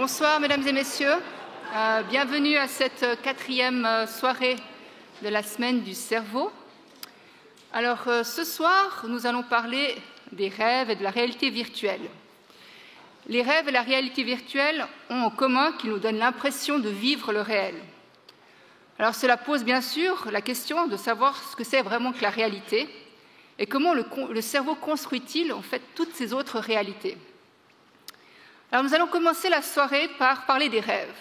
Bonsoir mesdames et messieurs, bienvenue à cette quatrième soirée de la semaine du cerveau. Alors ce soir, nous allons parler des rêves et de la réalité virtuelle. Les rêves et la réalité virtuelle ont en commun qu'ils nous donnent l'impression de vivre le réel. Alors cela pose bien sûr la question de savoir ce que c'est vraiment que la réalité et comment le cerveau construit-il en fait toutes ces autres réalités. Alors nous allons commencer la soirée par parler des rêves.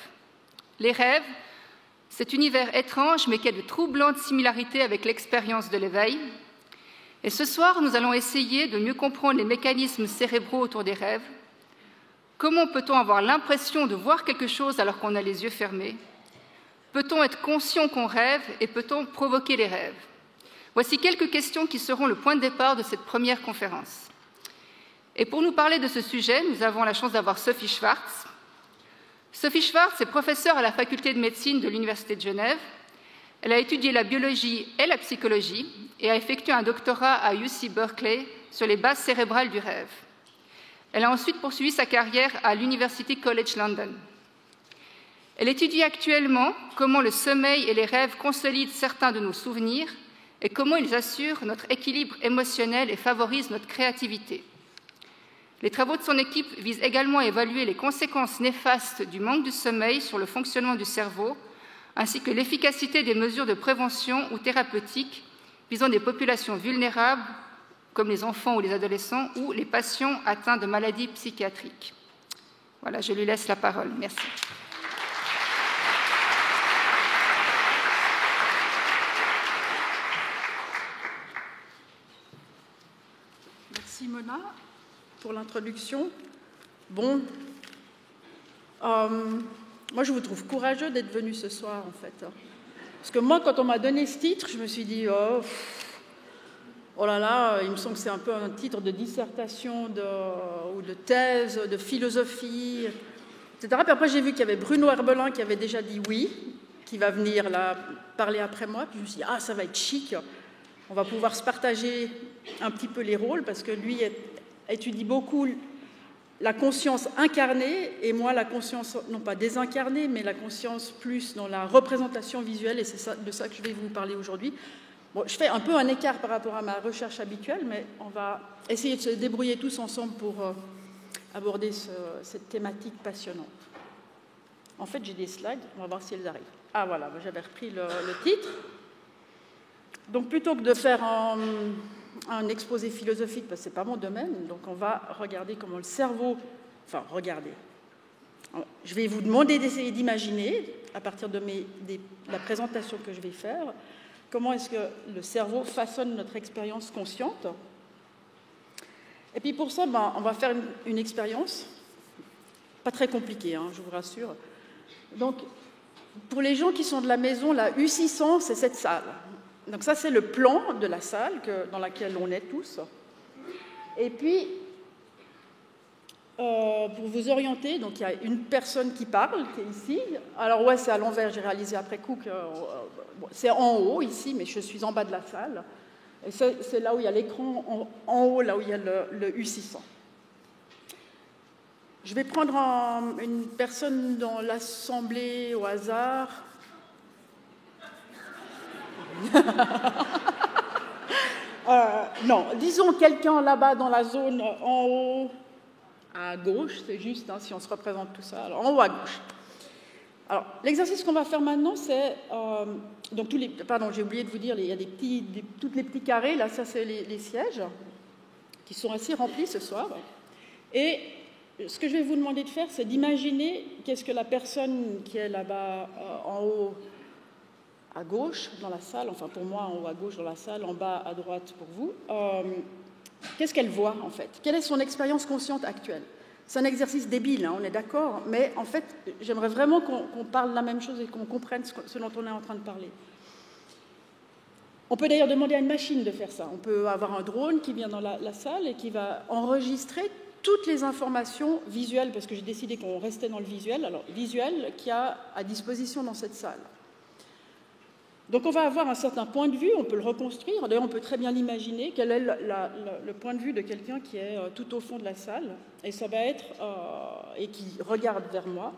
Les rêves, cet univers étrange mais qui a de troublantes similarités avec l'expérience de l'éveil. Et ce soir, nous allons essayer de mieux comprendre les mécanismes cérébraux autour des rêves. Comment peut-on avoir l'impression de voir quelque chose alors qu'on a les yeux fermés? Peut-on être conscient qu'on rêve et peut-on provoquer les rêves? Voici quelques questions qui seront le point de départ de cette première conférence. Et pour nous parler de ce sujet, nous avons la chance d'avoir Sophie Schwartz. Sophie Schwartz est professeure à la faculté de médecine de l'Université de Genève. Elle a étudié la biologie et la psychologie et a effectué un doctorat à UC Berkeley sur les bases cérébrales du rêve. Elle a ensuite poursuivi sa carrière à l'University College London. Elle étudie actuellement comment le sommeil et les rêves consolident certains de nos souvenirs et comment ils assurent notre équilibre émotionnel et favorisent notre créativité. Les travaux de son équipe visent également à évaluer les conséquences néfastes du manque de sommeil sur le fonctionnement du cerveau, ainsi que l'efficacité des mesures de prévention ou thérapeutiques visant des populations vulnérables, comme les enfants ou les adolescents, ou les patients atteints de maladies psychiatriques. Voilà, je lui laisse la parole. Merci. Merci Mona pour l'introduction. Bon, moi je vous trouve courageux d'être venu ce soir en fait. Parce que moi quand on m'a donné ce titre, je me suis dit oh là là, il me semble que c'est un peu un titre de dissertation ou de thèse, de philosophie, etc. Puis après j'ai vu qu'il y avait Bruno Herbelin qui avait déjà dit oui, qui va venir là parler après moi. Puis je me suis dit ça va être chic, on va pouvoir se partager un petit peu les rôles parce que lui étudie beaucoup la conscience incarnée et moi la conscience, non pas désincarnée, mais la conscience plus dans la représentation visuelle et c'est de ça que je vais vous parler aujourd'hui. Bon, je fais un peu un écart par rapport à ma recherche habituelle, mais on va essayer de se débrouiller tous ensemble pour aborder cette thématique passionnante. En fait, j'ai des slides, on va voir si elles arrivent. Ah voilà, j'avais repris le titre. Donc plutôt que de faire un exposé philosophique, parce que ce n'est pas mon domaine, donc on va regarder comment le cerveau... Enfin, regardez. Je vais vous demander d'essayer d'imaginer, à partir de la présentation que je vais faire, comment est-ce que le cerveau façonne notre expérience consciente. Et puis pour ça, on va faire une expérience, pas très compliquée, je vous rassure. Donc, pour les gens qui sont de la maison, la U600, c'est cette salle. Donc ça, c'est le plan de la salle dans laquelle on est tous. Et puis, pour vous orienter, donc il y a une personne qui parle, qui est ici. Alors ouais, c'est à l'envers, j'ai réalisé après coup que c'est en haut ici, mais je suis en bas de la salle. Et c'est là où il y a l'écran, en haut, là où il y a le U600. Je vais prendre une personne dans l'assemblée au hasard. Non, disons quelqu'un là-bas dans la zone en haut à gauche, c'est juste si on se représente tout ça. Alors en haut à gauche. Alors l'exercice qu'on va faire maintenant, c'est donc j'ai oublié de vous dire, il y a tous les petits carrés là, ça c'est les sièges qui sont assez remplis ce soir. Et ce que je vais vous demander de faire, c'est d'imaginer qu'est-ce que la personne qui est là-bas en haut à gauche dans la salle, enfin pour moi en haut à gauche dans la salle, en bas à droite pour vous, qu'est-ce qu'elle voit en fait? Quelle est son expérience consciente actuelle? C'est un exercice débile, on est d'accord, mais en fait j'aimerais vraiment qu'on parle la même chose et qu'on comprenne ce dont on est en train de parler. On peut d'ailleurs demander à une machine de faire ça. On peut avoir un drone qui vient dans la salle et qui va enregistrer toutes les informations visuelles, parce que j'ai décidé qu'on restait dans le visuel, alors visuel qu'il y a à disposition dans cette salle. Donc on va avoir un certain point de vue, on peut le reconstruire, d'ailleurs on peut très bien l'imaginer, quel est le point de vue de quelqu'un qui est tout au fond de la salle, et ça va être, et qui regarde vers moi,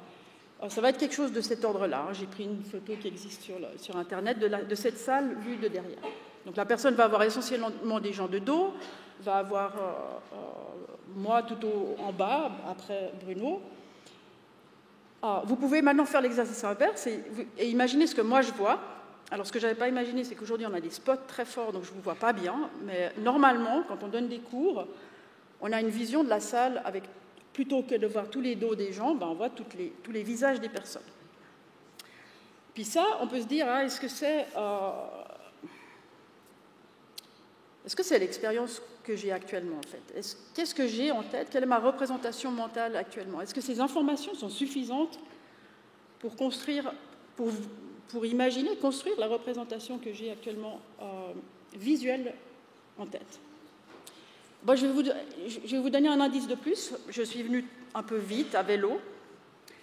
ça va être quelque chose de cet ordre-là. J'ai pris une photo qui existe sur Internet de cette salle vue de derrière. Donc la personne va avoir essentiellement des gens de dos, va avoir moi tout en bas, après Bruno. Vous pouvez maintenant faire l'exercice inverse et imaginer ce que moi je vois. Alors, ce que je n'avais pas imaginé, c'est qu'aujourd'hui, on a des spots très forts, donc je ne vous vois pas bien. Mais normalement, quand on donne des cours, on a une vision de la salle avec, plutôt que de voir tous les dos des gens, on voit tous les visages des personnes. Puis ça, on peut se dire, est-ce que c'est l'expérience que j'ai actuellement, en fait? Qu'est-ce que j'ai en tête? Quelle est ma représentation mentale actuellement? Est-ce que ces informations sont suffisantes pour construire, pour imaginer, construire la représentation que j'ai actuellement visuelle en tête? Bon, je vais vous donner un indice de plus. Je suis venue un peu vite, à vélo.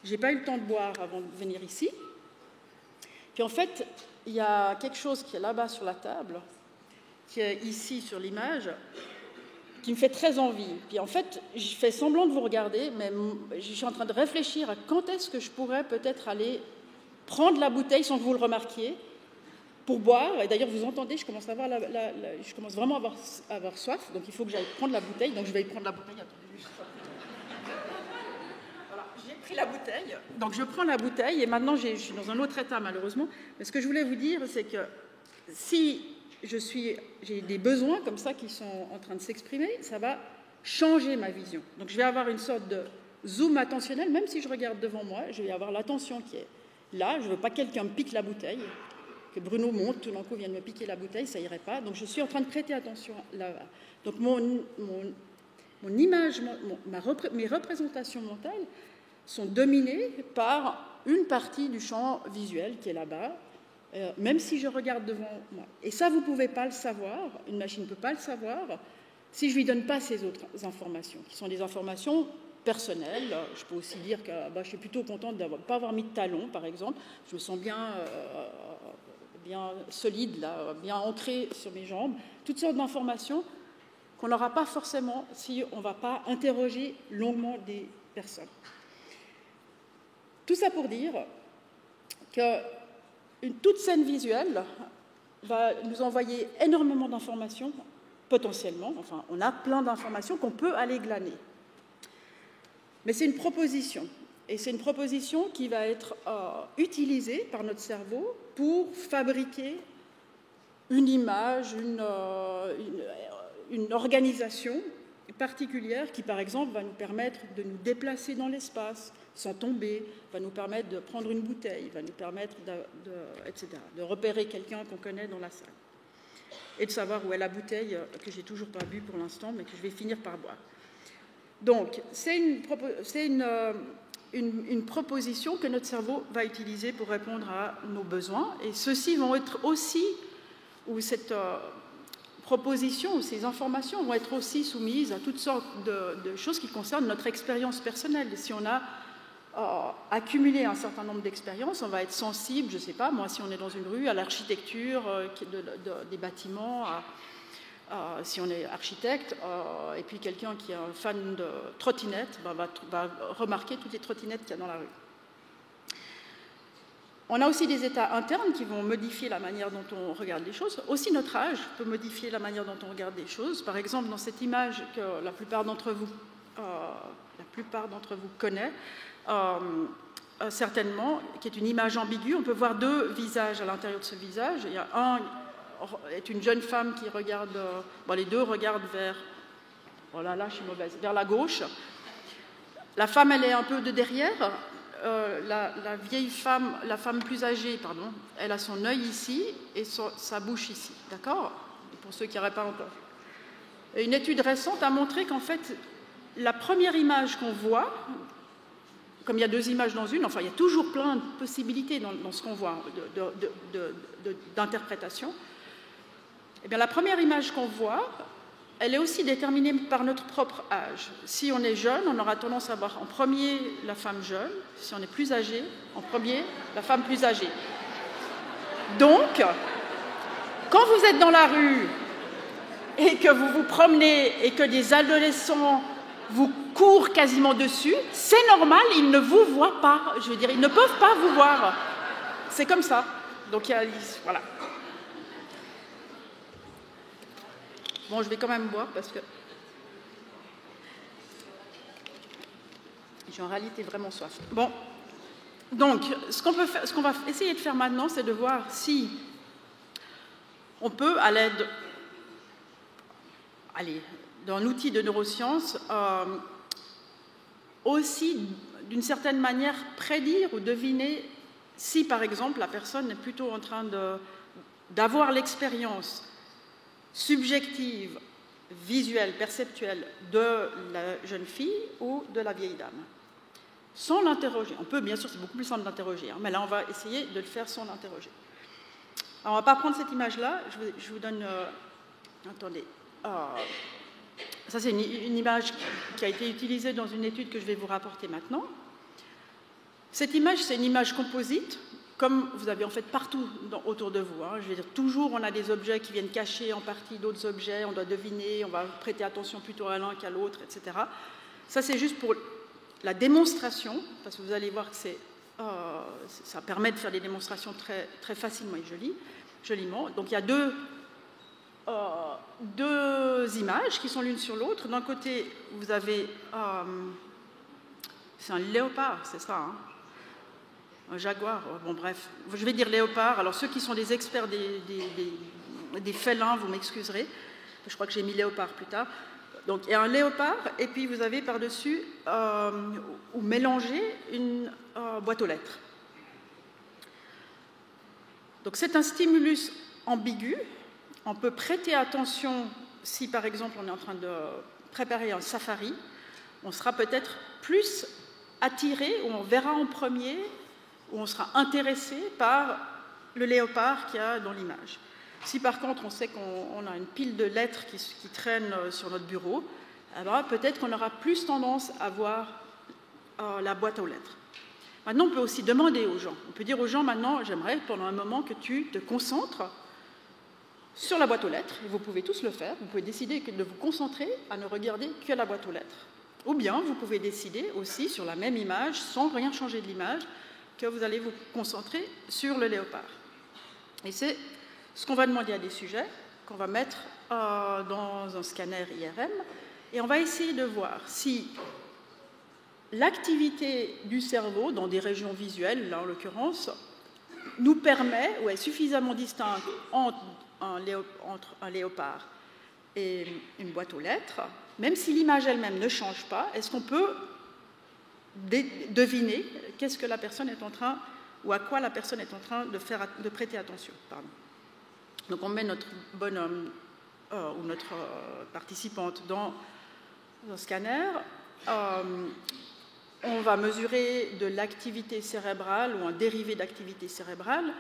Je n'ai pas eu le temps de boire avant de venir ici. Puis en fait, il y a quelque chose qui est là-bas sur la table, qui est ici sur l'image, qui me fait très envie. Puis en fait, je fais semblant de vous regarder, mais je suis en train de réfléchir à quand est-ce que je pourrais peut-être aller prendre la bouteille sans que vous le remarquiez, pour boire. Et d'ailleurs, vous entendez, je commence vraiment à avoir soif, donc il faut que j'aille prendre la bouteille. Donc je vais y prendre la bouteille. Attendez, voilà, j'ai pris la bouteille. Donc je prends la bouteille, et maintenant je suis dans un autre état, malheureusement. Mais ce que je voulais vous dire, c'est que si j'ai des besoins comme ça qui sont en train de s'exprimer, ça va changer ma vision. Donc je vais avoir une sorte de zoom attentionnel, même si je regarde devant moi, je vais avoir l'attention qui est là. Je ne veux pas que quelqu'un me pique la bouteille, que Bruno monte, tout d'un coup vienne me piquer la bouteille, ça irait pas. Donc je suis en train de prêter attention là-bas. Donc mon image, mes représentations mentales sont dominées par une partie du champ visuel qui est là-bas, même si je regarde devant moi. Et ça, vous ne pouvez pas le savoir, une machine ne peut pas le savoir, si je ne lui donne pas ces autres informations, qui sont des informations personnelles. Je peux aussi dire que je suis plutôt contente de ne pas avoir mis de talons, par exemple. Je me sens bien solide, là, bien ancrée sur mes jambes. Toutes sortes d'informations qu'on n'aura pas forcément si on ne va pas interroger longuement des personnes. Tout ça pour dire qu'une toute scène visuelle va nous envoyer énormément d'informations, potentiellement. Enfin, on a plein d'informations qu'on peut aller glaner. Mais c'est une proposition. Et c'est une proposition qui va être utilisée par notre cerveau pour fabriquer une image, une organisation particulière qui, par exemple, va nous permettre de nous déplacer dans l'espace sans tomber, va nous permettre de prendre une bouteille, va nous permettre etc., de repérer quelqu'un qu'on connaît dans la salle et de savoir où est la bouteille que je n'ai toujours pas bu pour l'instant, mais que je vais finir par boire. Donc, c'est une proposition que notre cerveau va utiliser pour répondre à nos besoins. Et ceux-ci vont être aussi, ou cette proposition ou ces informations vont être aussi soumises à toutes sortes de choses qui concernent notre expérience personnelle. Et si on a accumulé un certain nombre d'expériences, on va être sensible, je ne sais pas, moi, si on est dans une rue, à l'architecture des bâtiments, si on est architecte, et puis quelqu'un qui est un fan de trottinettes, va remarquer toutes les trottinettes qu'il y a dans la rue. On a aussi des états internes qui vont modifier la manière dont on regarde les choses. Aussi, notre âge peut modifier la manière dont on regarde les choses. Par exemple, dans cette image que la plupart d'entre vous connaît, certainement, qui est une image ambiguë, on peut voir deux visages à l'intérieur de ce visage. Il y a un est une jeune femme qui regarde, les deux regardent vers, je suis mauvaise, vers la gauche. La femme, elle est un peu de derrière. La vieille femme, la femme plus âgée, elle a son œil ici et sa bouche ici, d'accord? Pour ceux qui n'auraient pas encore. Et une étude récente a montré qu'en fait, la première image qu'on voit, comme il y a deux images dans une, il y a toujours plein de possibilités dans ce qu'on voit, d'interprétation. Eh bien, la première image qu'on voit, elle est aussi déterminée par notre propre âge. Si on est jeune, on aura tendance à voir en premier la femme jeune. Si on est plus âgé, en premier, la femme plus âgée. Donc, quand vous êtes dans la rue et que vous vous promenez et que des adolescents vous courent quasiment dessus, c'est normal, ils ne vous voient pas. Je veux dire, ils ne peuvent pas vous voir. C'est comme ça. Donc, voilà. Bon, je vais quand même boire parce que j'ai en réalité vraiment soif. Bon, donc, ce qu'on va essayer de faire maintenant, c'est de voir si on peut, à l'aide d'un outil de neurosciences, aussi, d'une certaine manière, prédire ou deviner si, par exemple, la personne est plutôt en train d'avoir l'expérience subjective, visuelle, perceptuelle de la jeune fille ou de la vieille dame. Sans l'interroger. On peut, bien sûr, c'est beaucoup plus simple d'interroger, hein, mais là, on va essayer de le faire sans l'interroger. Alors, on ne va pas prendre cette image-là. Je vous donne... attendez. Ça, c'est une image qui a été utilisée dans une étude que je vais vous rapporter maintenant. Cette image, c'est une image composite, comme vous avez en fait partout autour de vous. Hein. Je veux dire, toujours, on a des objets qui viennent cacher en partie d'autres objets, on doit deviner, on va prêter attention plutôt à l'un qu'à l'autre, etc. Ça, c'est juste pour la démonstration, parce que vous allez voir que ça permet de faire des démonstrations très, très facilement et joliment. Donc, il y a deux images qui sont l'une sur l'autre. D'un côté, vous avez... c'est un léopard, c'est ça, hein, un jaguar, bon bref, je vais dire léopard. Alors ceux qui sont des experts des félins, vous m'excuserez, je crois que j'ai mis léopard plus tard. Donc il y a un léopard, et puis vous avez par-dessus, ou mélangé, une boîte aux lettres. Donc c'est un stimulus ambigu. On peut prêter attention si, par exemple, on est en train de préparer un safari, on sera peut-être plus attiré, ou on verra en premier, où on sera intéressé par le léopard qu'il y a dans l'image. Si par contre on sait qu'on a une pile de lettres qui traînent sur notre bureau, alors peut-être qu'on aura plus tendance à voir la boîte aux lettres. Maintenant, on peut aussi demander aux gens. On peut dire aux gens, maintenant, j'aimerais pendant un moment que tu te concentres sur la boîte aux lettres. Et vous pouvez tous le faire. Vous pouvez décider de vous concentrer à ne regarder que la boîte aux lettres. Ou bien, vous pouvez décider aussi, sur la même image, sans rien changer de l'image, que vous allez vous concentrer sur le léopard. Et c'est ce qu'on va demander à des sujets, qu'on va mettre dans un scanner IRM, et on va essayer de voir si l'activité du cerveau, dans des régions visuelles, là en l'occurrence, nous permet, ou est suffisamment distincte entre un léopard et une boîte aux lettres, même si l'image elle-même ne change pas, est-ce qu'on peut deviner qu'est-ce que la personne est en train, ou à quoi la personne est en train de prêter attention. Pardon. Donc on met notre bonhomme ou notre participante dans un scanner. On va mesurer de l'activité cérébrale ou un dérivé d'activité cérébrale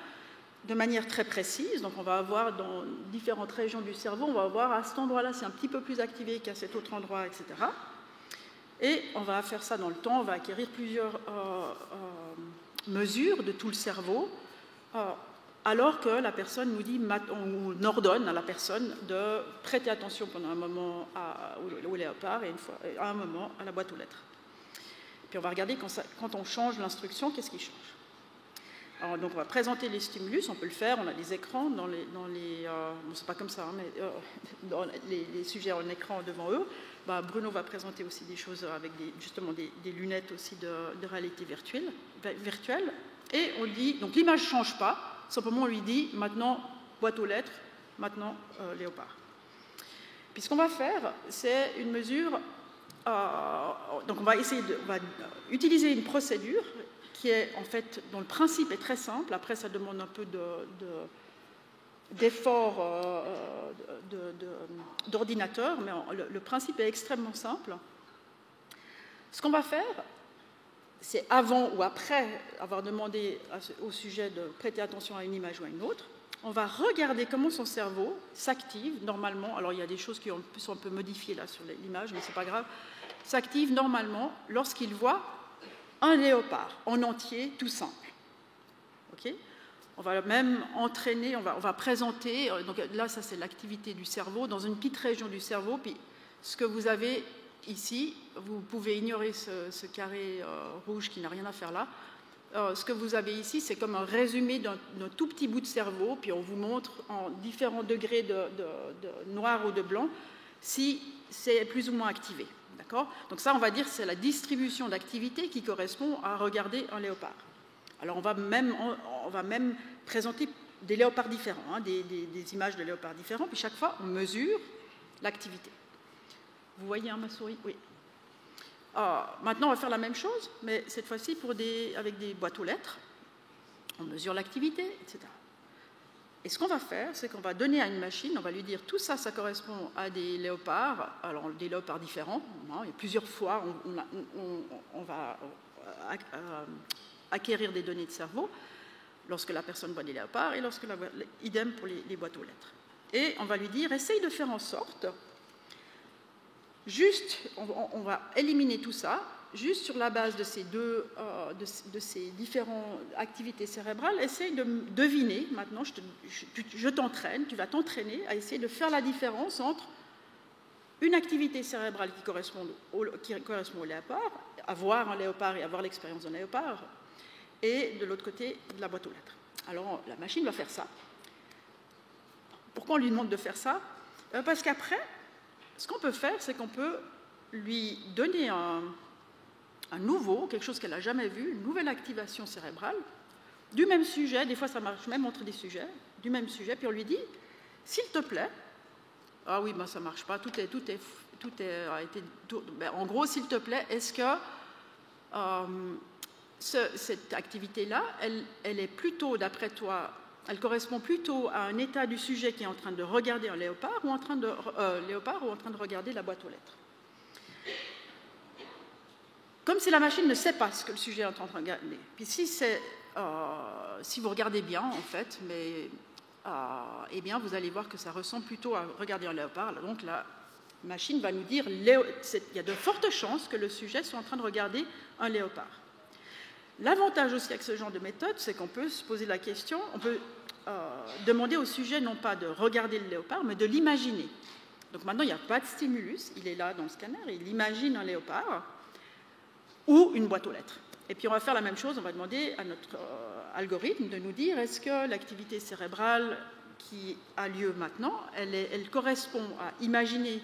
de manière très précise. Donc on va avoir dans différentes régions du cerveau, on va voir à cet endroit-là c'est un petit peu plus activé qu'à cet autre endroit, etc. Et on va faire ça dans le temps, on va acquérir plusieurs mesures de tout le cerveau, alors que la personne nous dit, on ordonne à la personne de prêter attention pendant un moment au léopard et à un moment à la boîte aux lettres. Puis on va regarder quand on change l'instruction, qu'est-ce qui change. Alors, donc on va présenter les stimulus, on peut le faire, on a des écrans bon, c'est pas comme ça, hein, mais dans les sujets en écran devant eux. Bruno va présenter aussi des choses avec justement des lunettes aussi de réalité virtuelle. Et on dit, donc l'image ne change pas, simplement on lui dit maintenant boîte aux lettres, maintenant léopard. Puis ce qu'on va faire, c'est une mesure, donc on va utiliser une procédure qui est en fait, dont le principe est très simple, après ça demande un peu d'effort d'ordinateur, mais le principe est extrêmement simple. Ce qu'on va faire, c'est avant ou après avoir demandé au sujet de prêter attention à une image ou à une autre, on va regarder comment son cerveau s'active normalement. Alors il y a des choses qui sont un peu modifiées là sur l'image, mais c'est pas grave. S'active normalement lorsqu'il voit un léopard en entier, tout simple. Okay ? On va même entraîner, on va présenter, donc là ça c'est l'activité du cerveau, dans une petite région du cerveau, puis ce que vous avez ici, vous pouvez ignorer ce carré rouge qui n'a rien à faire là. Ce que vous avez ici, c'est comme un résumé d'un tout petit bout de cerveau, puis on vous montre en différents degrés de noir ou de blanc si c'est plus ou moins activé. D'accord ? Donc ça, on va dire, c'est la distribution d'activité qui correspond à regarder un léopard. Alors on va même présenter des léopards différents, des images de léopards différents, puis chaque fois, on mesure l'activité. Vous voyez ma souris ? Oui. Maintenant, on va faire la même chose, mais cette fois-ci avec des boîtes aux lettres. On mesure l'activité, etc. Et ce qu'on va faire, c'est qu'on va donner à une machine, on va lui dire tout ça, ça correspond à des léopards, alors des léopards différents. Il y a plusieurs fois, on va acquérir des données de cerveau lorsque la personne voit des léopards et idem pour les boîtes aux lettres. Et on va lui dire, essaye de faire en sorte, on va éliminer tout ça, juste sur la base de ces différentes activités cérébrales, essaye de deviner, maintenant je t'entraîne, tu vas t'entraîner à essayer de faire la différence entre une activité cérébrale qui correspond au léopard, avoir un léopard et avoir l'expérience d'un léopard, et de l'autre côté, de la boîte aux lettres. Alors la machine va faire ça. Pourquoi on lui demande de faire ça ? Parce qu'après, ce qu'on peut faire, c'est qu'on peut lui donner quelque chose qu'elle n'a jamais vu, une nouvelle activation cérébrale, du même sujet, des fois ça marche même entre des sujets, du même sujet, puis on lui dit, s'il te plaît, ah oui, ben ça ne marche pas, en gros, s'il te plaît, est-ce que cette activité-là, elle est plutôt, d'après toi, elle correspond plutôt à un état du sujet qui est en train de regarder un léopard ou en train de regarder la boîte aux lettres. Comme si la machine ne sait pas ce que le sujet est en train de regarder. Puis si vous regardez bien, en fait, eh bien, vous allez voir que ça ressemble plutôt à regarder un léopard. Donc la machine va nous dire il y a de fortes chances que le sujet soit en train de regarder un léopard. L'avantage aussi avec ce genre de méthode, c'est qu'on peut se poser la question, on peut demander au sujet non pas de regarder le léopard, mais de l'imaginer. Donc maintenant, il n'y a pas de stimulus, il est là dans le scanner, il imagine un léopard ou une boîte aux lettres. Et puis on va faire la même chose, on va demander à notre algorithme de nous dire est-ce que l'activité cérébrale qui a lieu maintenant, elle correspond à imaginer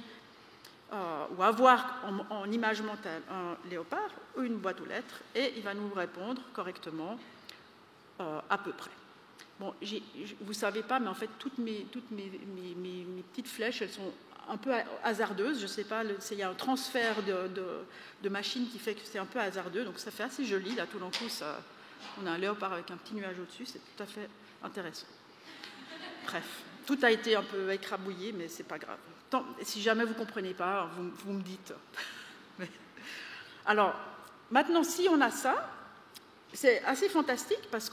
ou avoir en image mentale un léopard ou une boîte aux lettres, et il va nous répondre correctement à peu près. Bon, vous ne savez pas, mais en fait, toutes mes petites flèches, elles sont un peu hasardeuses. Je ne sais pas, il y a un transfert de machine qui fait que c'est un peu hasardeux, donc ça fait assez joli. Là, tout d'un coup, on a un léopard avec un petit nuage au-dessus, c'est tout à fait intéressant. Bref, tout a été un peu écrabouillé, mais ce n'est pas grave. Si jamais vous ne comprenez pas, vous me dites. Alors, maintenant, si on a ça, c'est assez fantastique parce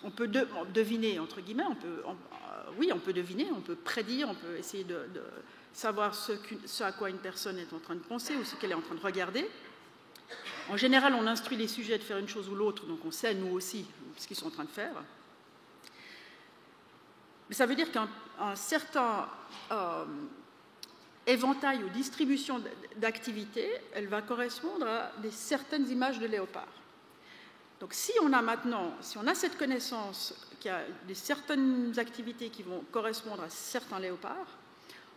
on peut deviner, entre guillemets, on peut deviner, on peut prédire, on peut essayer de savoir ce à quoi une personne est en train de penser ou ce qu'elle est en train de regarder. En général, on instruit les sujets de faire une chose ou l'autre, donc on sait, nous aussi, ce qu'ils sont en train de faire. Mais ça veut dire qu'un certain éventail ou distribution d'activités, elle va correspondre à certaines images de léopard. Donc si on a cette connaissance qu'il y a certaines activités qui vont correspondre à certains léopards,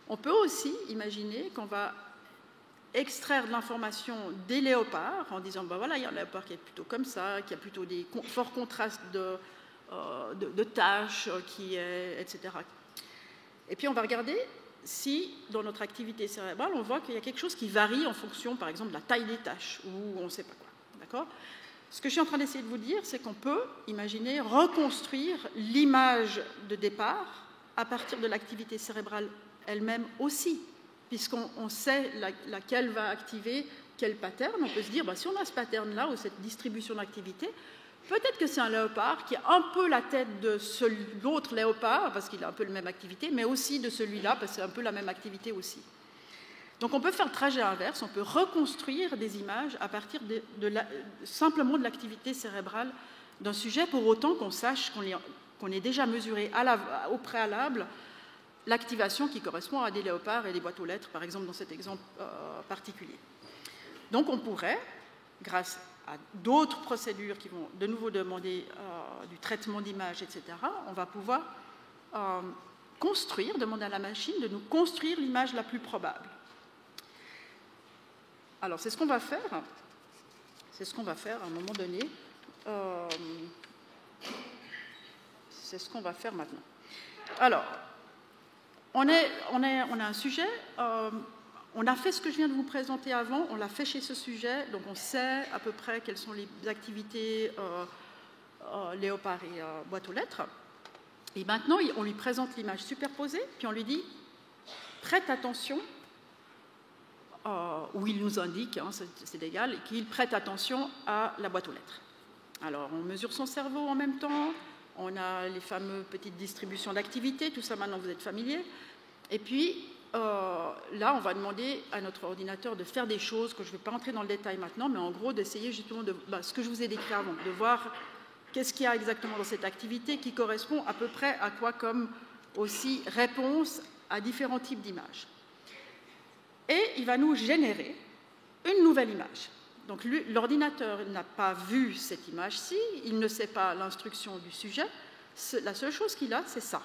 on peut aussi imaginer qu'on va extraire de l'information des léopards en disant, ben voilà, il y a un léopard qui est plutôt comme ça, qui a plutôt des forts contrastes de tâches, etc. Et puis on va regarder si, dans notre activité cérébrale, on voit qu'il y a quelque chose qui varie en fonction, par exemple, de la taille des tâches, ou on ne sait pas quoi. D'accord ? Ce que je suis en train d'essayer de vous dire, c'est qu'on peut imaginer reconstruire l'image de départ à partir de l'activité cérébrale elle-même aussi, puisqu'on sait laquelle va activer quel pattern. On peut se dire, si on a ce pattern-là, ou cette distribution d'activité, peut-être que c'est un léopard qui a un peu la tête de l'autre léopard, parce qu'il a un peu la même activité, mais aussi de celui-là, parce que c'est un peu la même activité aussi. Donc on peut faire le trajet inverse, on peut reconstruire des images à partir simplement de l'activité cérébrale d'un sujet, pour autant qu'on sache qu'on ait déjà mesuré au préalable l'activation qui correspond à des léopards et des boîtes aux lettres, par exemple, dans cet exemple particulier. Donc on pourrait, grâce à d'autres procédures qui vont de nouveau demander du traitement d'image, etc., on va pouvoir demander à la machine de nous construire l'image la plus probable. Alors c'est ce qu'on va faire. C'est ce qu'on va faire à un moment donné. C'est ce qu'on va faire maintenant. Alors, on a un sujet. On a fait ce que je viens de vous présenter avant. On l'a fait chez ce sujet. Donc, on sait à peu près quelles sont les activités léopard et boîte aux lettres. Et maintenant, on lui présente l'image superposée, puis on lui dit « prête attention », où il nous indique, hein, c'est légal, qu'il prête attention à la boîte aux lettres. Alors, on mesure son cerveau en même temps, on a les fameuses petites distributions d'activités, tout ça maintenant vous êtes familiers. Et puis, là, on va demander à notre ordinateur de faire des choses que je ne vais pas entrer dans le détail maintenant, mais en gros, d'essayer justement ce que je vous ai décrit avant, de voir qu'est-ce qu'il y a exactement dans cette activité qui correspond à peu près à quoi comme aussi réponse à différents types d'images. Et il va nous générer une nouvelle image. Donc l'ordinateur n'a pas vu cette image-ci, il ne sait pas l'instruction du sujet, la seule chose qu'il a, c'est ça.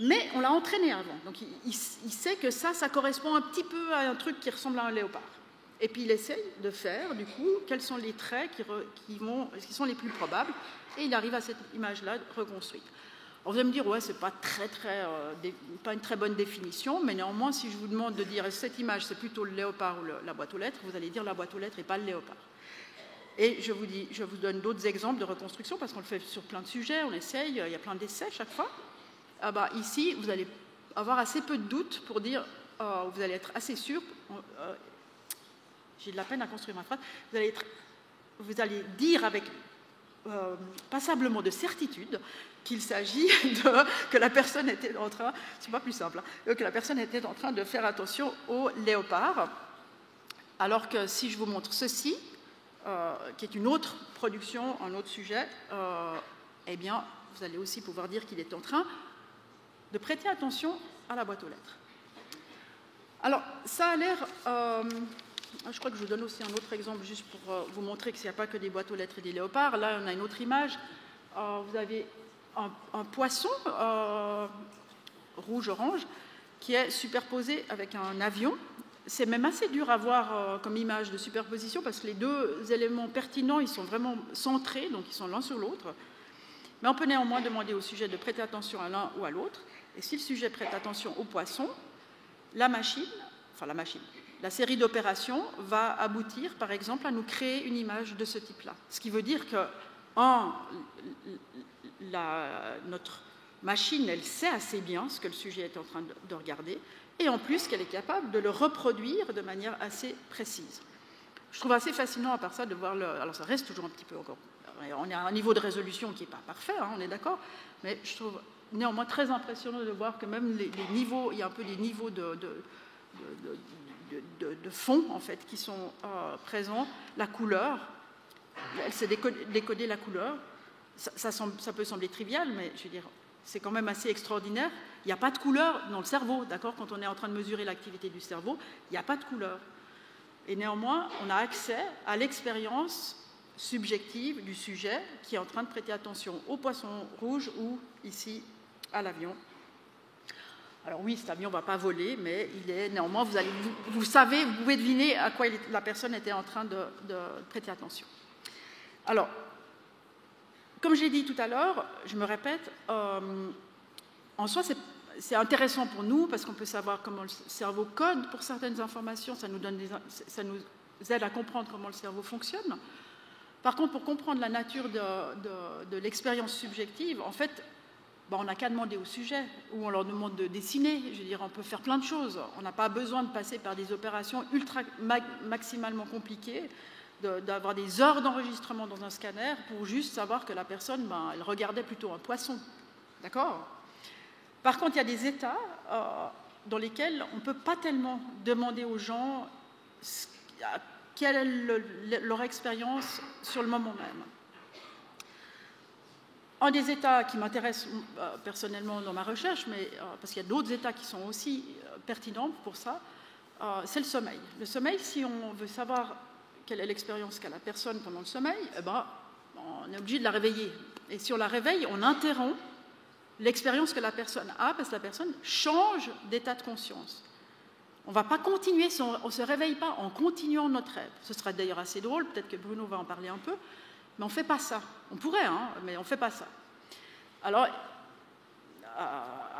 Mais on l'a entraîné avant, donc il sait que ça correspond un petit peu à un truc qui ressemble à un léopard. Et puis il essaye de faire, du coup, quels sont les traits qui sont les plus probables, et il arrive à cette image-là reconstruite. Alors vous allez me dire, ouais, c'est pas pas une très bonne définition, mais néanmoins, si je vous demande de dire cette image, c'est plutôt le léopard ou la boîte aux lettres, vous allez dire la boîte aux lettres et pas le léopard. Et je vous donne d'autres exemples de reconstruction, parce qu'on le fait sur plein de sujets, on essaye, il y a plein d'essais chaque fois. Ici, vous allez avoir assez peu de doutes pour dire, vous allez être assez sûr, j'ai de la peine à construire ma phrase, vous allez dire avec passablement de certitude qu'il s'agit que la personne était en train, c'est pas plus simple, hein, que la personne était en train de faire attention au léopard, alors que si je vous montre ceci, qui est une autre production, un autre sujet, eh bien, vous allez aussi pouvoir dire qu'il est en train de prêter attention à la boîte aux lettres. Alors, ça a l'air... je crois que je vous donne aussi un autre exemple, juste pour vous montrer qu'il n'y a pas que des boîtes aux lettres et des léopards. Là, on a une autre image. Vous avez un poisson rouge-orange qui est superposé avec un avion. C'est même assez dur à voir comme image de superposition parce que les deux éléments pertinents, ils sont vraiment centrés, donc ils sont l'un sur l'autre. Mais on peut néanmoins demander au sujet de prêter attention à l'un ou à l'autre. Et si le sujet prête attention au poisson, la série d'opérations va aboutir, par exemple, à nous créer une image de ce type-là. Ce qui veut dire que, notre machine, elle sait assez bien ce que le sujet est en train de regarder, et en plus qu'elle est capable de le reproduire de manière assez précise. Je trouve assez fascinant, à part ça, de voir alors ça reste toujours un petit peu encore... On est à un niveau de résolution qui n'est pas parfait, hein, on est d'accord, mais je trouve néanmoins très impressionnant de voir que même les niveaux, il y a un peu des niveaux de fond, en fait, qui sont présents. La couleur, elle sait décoder la couleur. Ça peut sembler trivial, mais je veux dire, c'est quand même assez extraordinaire. Il n'y a pas de couleur dans le cerveau, d'accord? Quand on est en train de mesurer l'activité du cerveau, il n'y a pas de couleur. Et néanmoins, on a accès à l'expérience subjective du sujet qui est en train de prêter attention au poisson rouge ou, ici, à l'avion. Alors oui, cet avion ne va pas voler, mais il est néanmoins, vous savez, vous pouvez deviner à quoi la personne était en train de prêter attention. Alors, comme j'ai dit tout à l'heure, je me répète, en soi, c'est intéressant pour nous parce qu'on peut savoir comment le cerveau code pour certaines informations, ça nous aide à comprendre comment le cerveau fonctionne. Par contre, pour comprendre la nature de l'expérience subjective, en fait, on n'a qu'à demander au sujet, ou on leur demande de dessiner. Je veux dire, on peut faire plein de choses. On n'a pas besoin de passer par des opérations maximalement compliquées, d'avoir des heures d'enregistrement dans un scanner pour juste savoir que la personne, elle regardait plutôt un poisson. D'accord ? Par contre, il y a des états dans lesquels on ne peut pas tellement demander aux gens quelle est leur expérience sur le moment même. un des états qui m'intéresse personnellement dans ma recherche, mais parce qu'il y a d'autres états qui sont aussi pertinents pour ça, c'est le sommeil. Le sommeil, si on veut savoir quelle est l'expérience qu'a la personne pendant le sommeil, eh ben, on est obligé de la réveiller. Et si on la réveille, on interrompt l'expérience que la personne a, parce que la personne change d'état de conscience. On ne va pas continuer, on ne se réveille pas en continuant notre rêve. Ce sera d'ailleurs assez drôle, peut-être que Bruno va en parler un peu, mais on ne fait pas ça. On pourrait, mais on ne fait pas ça. Alors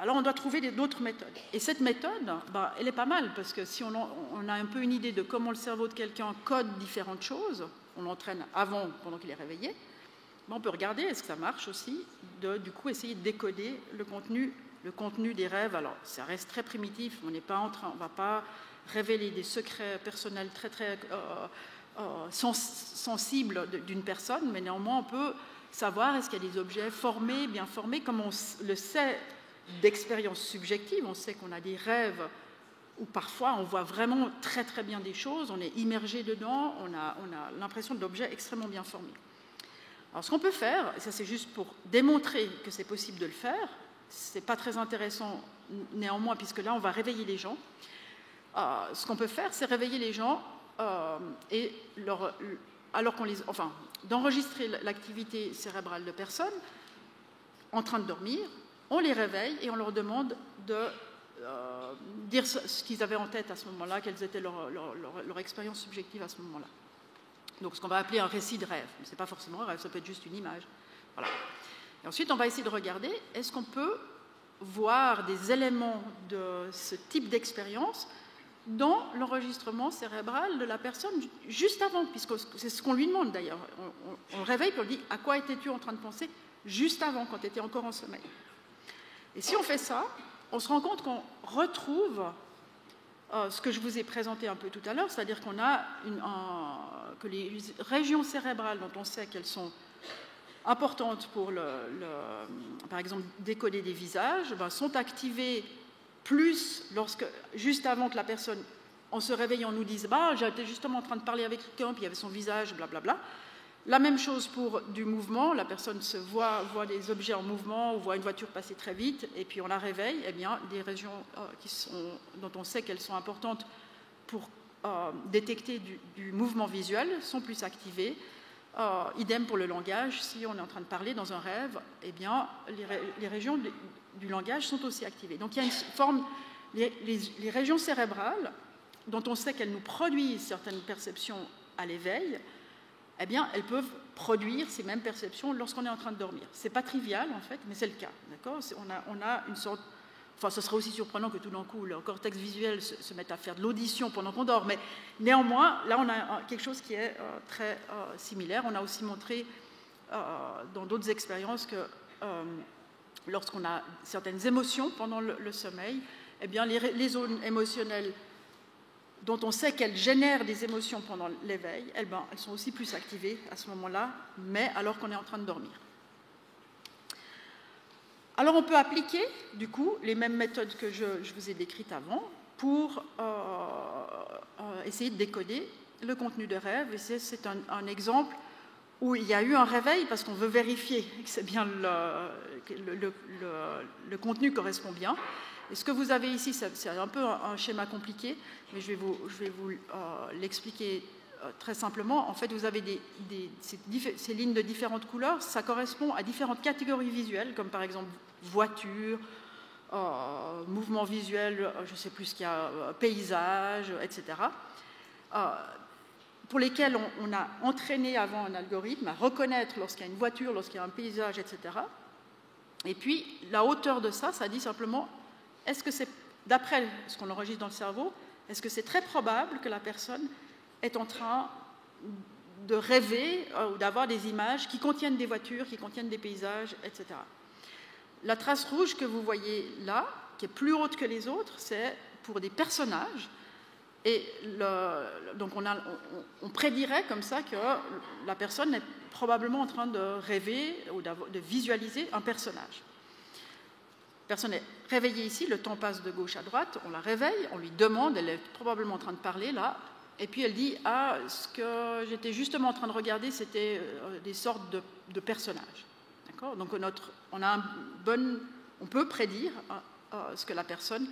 on doit trouver d'autres méthodes. Et cette méthode, elle est pas mal, parce que si on a un peu une idée de comment le cerveau de quelqu'un code différentes choses, on l'entraîne avant, pendant qu'il est réveillé, on peut regarder, est-ce que ça marche aussi, du coup essayer de décoder le contenu des rêves. Alors, ça reste très primitif, on ne va pas révéler des secrets personnels très, très sensibles d'une personne, mais néanmoins, on peut savoir est-ce qu'il y a des objets formés, bien formés, comme on le sait d'expérience subjective, on sait qu'on a des rêves où parfois on voit vraiment très, très bien des choses, on est immergé dedans, on a l'impression d'objets extrêmement bien formés. Alors, ce qu'on peut faire, et ça c'est juste pour démontrer que c'est possible de le faire, c'est pas très intéressant néanmoins, puisque là on va réveiller les gens. Ce qu'on peut faire, c'est réveiller les gens et d'enregistrer l'activité cérébrale de personnes en train de dormir. On les réveille et on leur demande de dire ce qu'ils avaient en tête à ce moment-là, quelles étaient leur expérience subjective à ce moment-là. Donc ce qu'on va appeler un récit de rêve. Ce n'est pas forcément un rêve, ça peut être juste une image. Voilà. Et ensuite, on va essayer de regarder, est-ce qu'on peut voir des éléments de ce type d'expérience dans l'enregistrement cérébral de la personne juste avant, puisque c'est ce qu'on lui demande d'ailleurs. On le réveille et on lui dit « À quoi étais-tu en train de penser juste avant, quand tu étais encore en sommeil ?» Et si on fait ça, on se rend compte qu'on retrouve ce que je vous ai présenté un peu tout à l'heure, c'est-à-dire qu'on a que les régions cérébrales dont on sait qu'elles sont importantes pour, par exemple, décoder des visages, sont activées plus juste avant que la personne, en se réveillant, nous dise « j'étais justement en train de parler avec quelqu'un, puis il y avait son visage, blablabla ». La même chose pour du mouvement, la personne voit des objets en mouvement ou voit une voiture passer très vite et puis on la réveille, eh bien, des régions dont on sait qu'elles sont importantes pour détecter du mouvement visuel sont plus activées. Idem pour le langage, si on est en train de parler dans un rêve, eh bien, les régions du langage sont aussi activées. Donc il y a une forme, les régions cérébrales dont on sait qu'elles nous produisent certaines perceptions à l'éveil, eh bien, elles peuvent produire ces mêmes perceptions lorsqu'on est en train de dormir. Ce n'est pas trivial, en fait, mais c'est le cas. D'accord ? On a une sorte... Enfin, ce serait aussi surprenant que tout d'un coup, le cortex visuel se mette à faire de l'audition pendant qu'on dort, mais néanmoins, là, on a quelque chose qui est très similaire. On a aussi montré dans d'autres expériences que lorsqu'on a certaines émotions pendant le sommeil, eh bien, les zones émotionnelles dont on sait qu'elles génèrent des émotions pendant l'éveil, elles sont aussi plus activées à ce moment-là, mais alors qu'on est en train de dormir. Alors on peut appliquer, du coup, les mêmes méthodes que je vous ai décrites avant pour essayer de décoder le contenu de rêve. Et c'est un exemple où il y a eu un réveil parce qu'on veut vérifier que c'est bien le contenu correspond bien. Et ce que vous avez ici, c'est un peu un schéma compliqué, mais je vais vous l'expliquer très simplement. En fait, vous avez ces lignes de différentes couleurs, ça correspond à différentes catégories visuelles, comme par exemple voiture, mouvement visuel, je ne sais plus ce qu'il y a, paysage, etc., pour lesquels on a entraîné avant un algorithme à reconnaître lorsqu'il y a une voiture, lorsqu'il y a un paysage, etc. Et puis, la hauteur de ça dit simplement... Est-ce que c'est, d'après ce qu'on enregistre dans le cerveau, est-ce que c'est très probable que la personne est en train de rêver ou d'avoir des images qui contiennent des voitures, qui contiennent des paysages, etc. La trace rouge que vous voyez là, qui est plus haute que les autres, c'est pour des personnages. Et donc on prédirait comme ça que la personne est probablement en train de rêver ou de visualiser un personnage. La personne est réveillée ici, le temps passe de gauche à droite, on la réveille, on lui demande, elle est probablement en train de parler là, et puis elle dit « Ah, ce que j'étais justement en train de regarder, c'était des sortes de personnages. » d'accord ? Donc on peut prédire ce que la personne,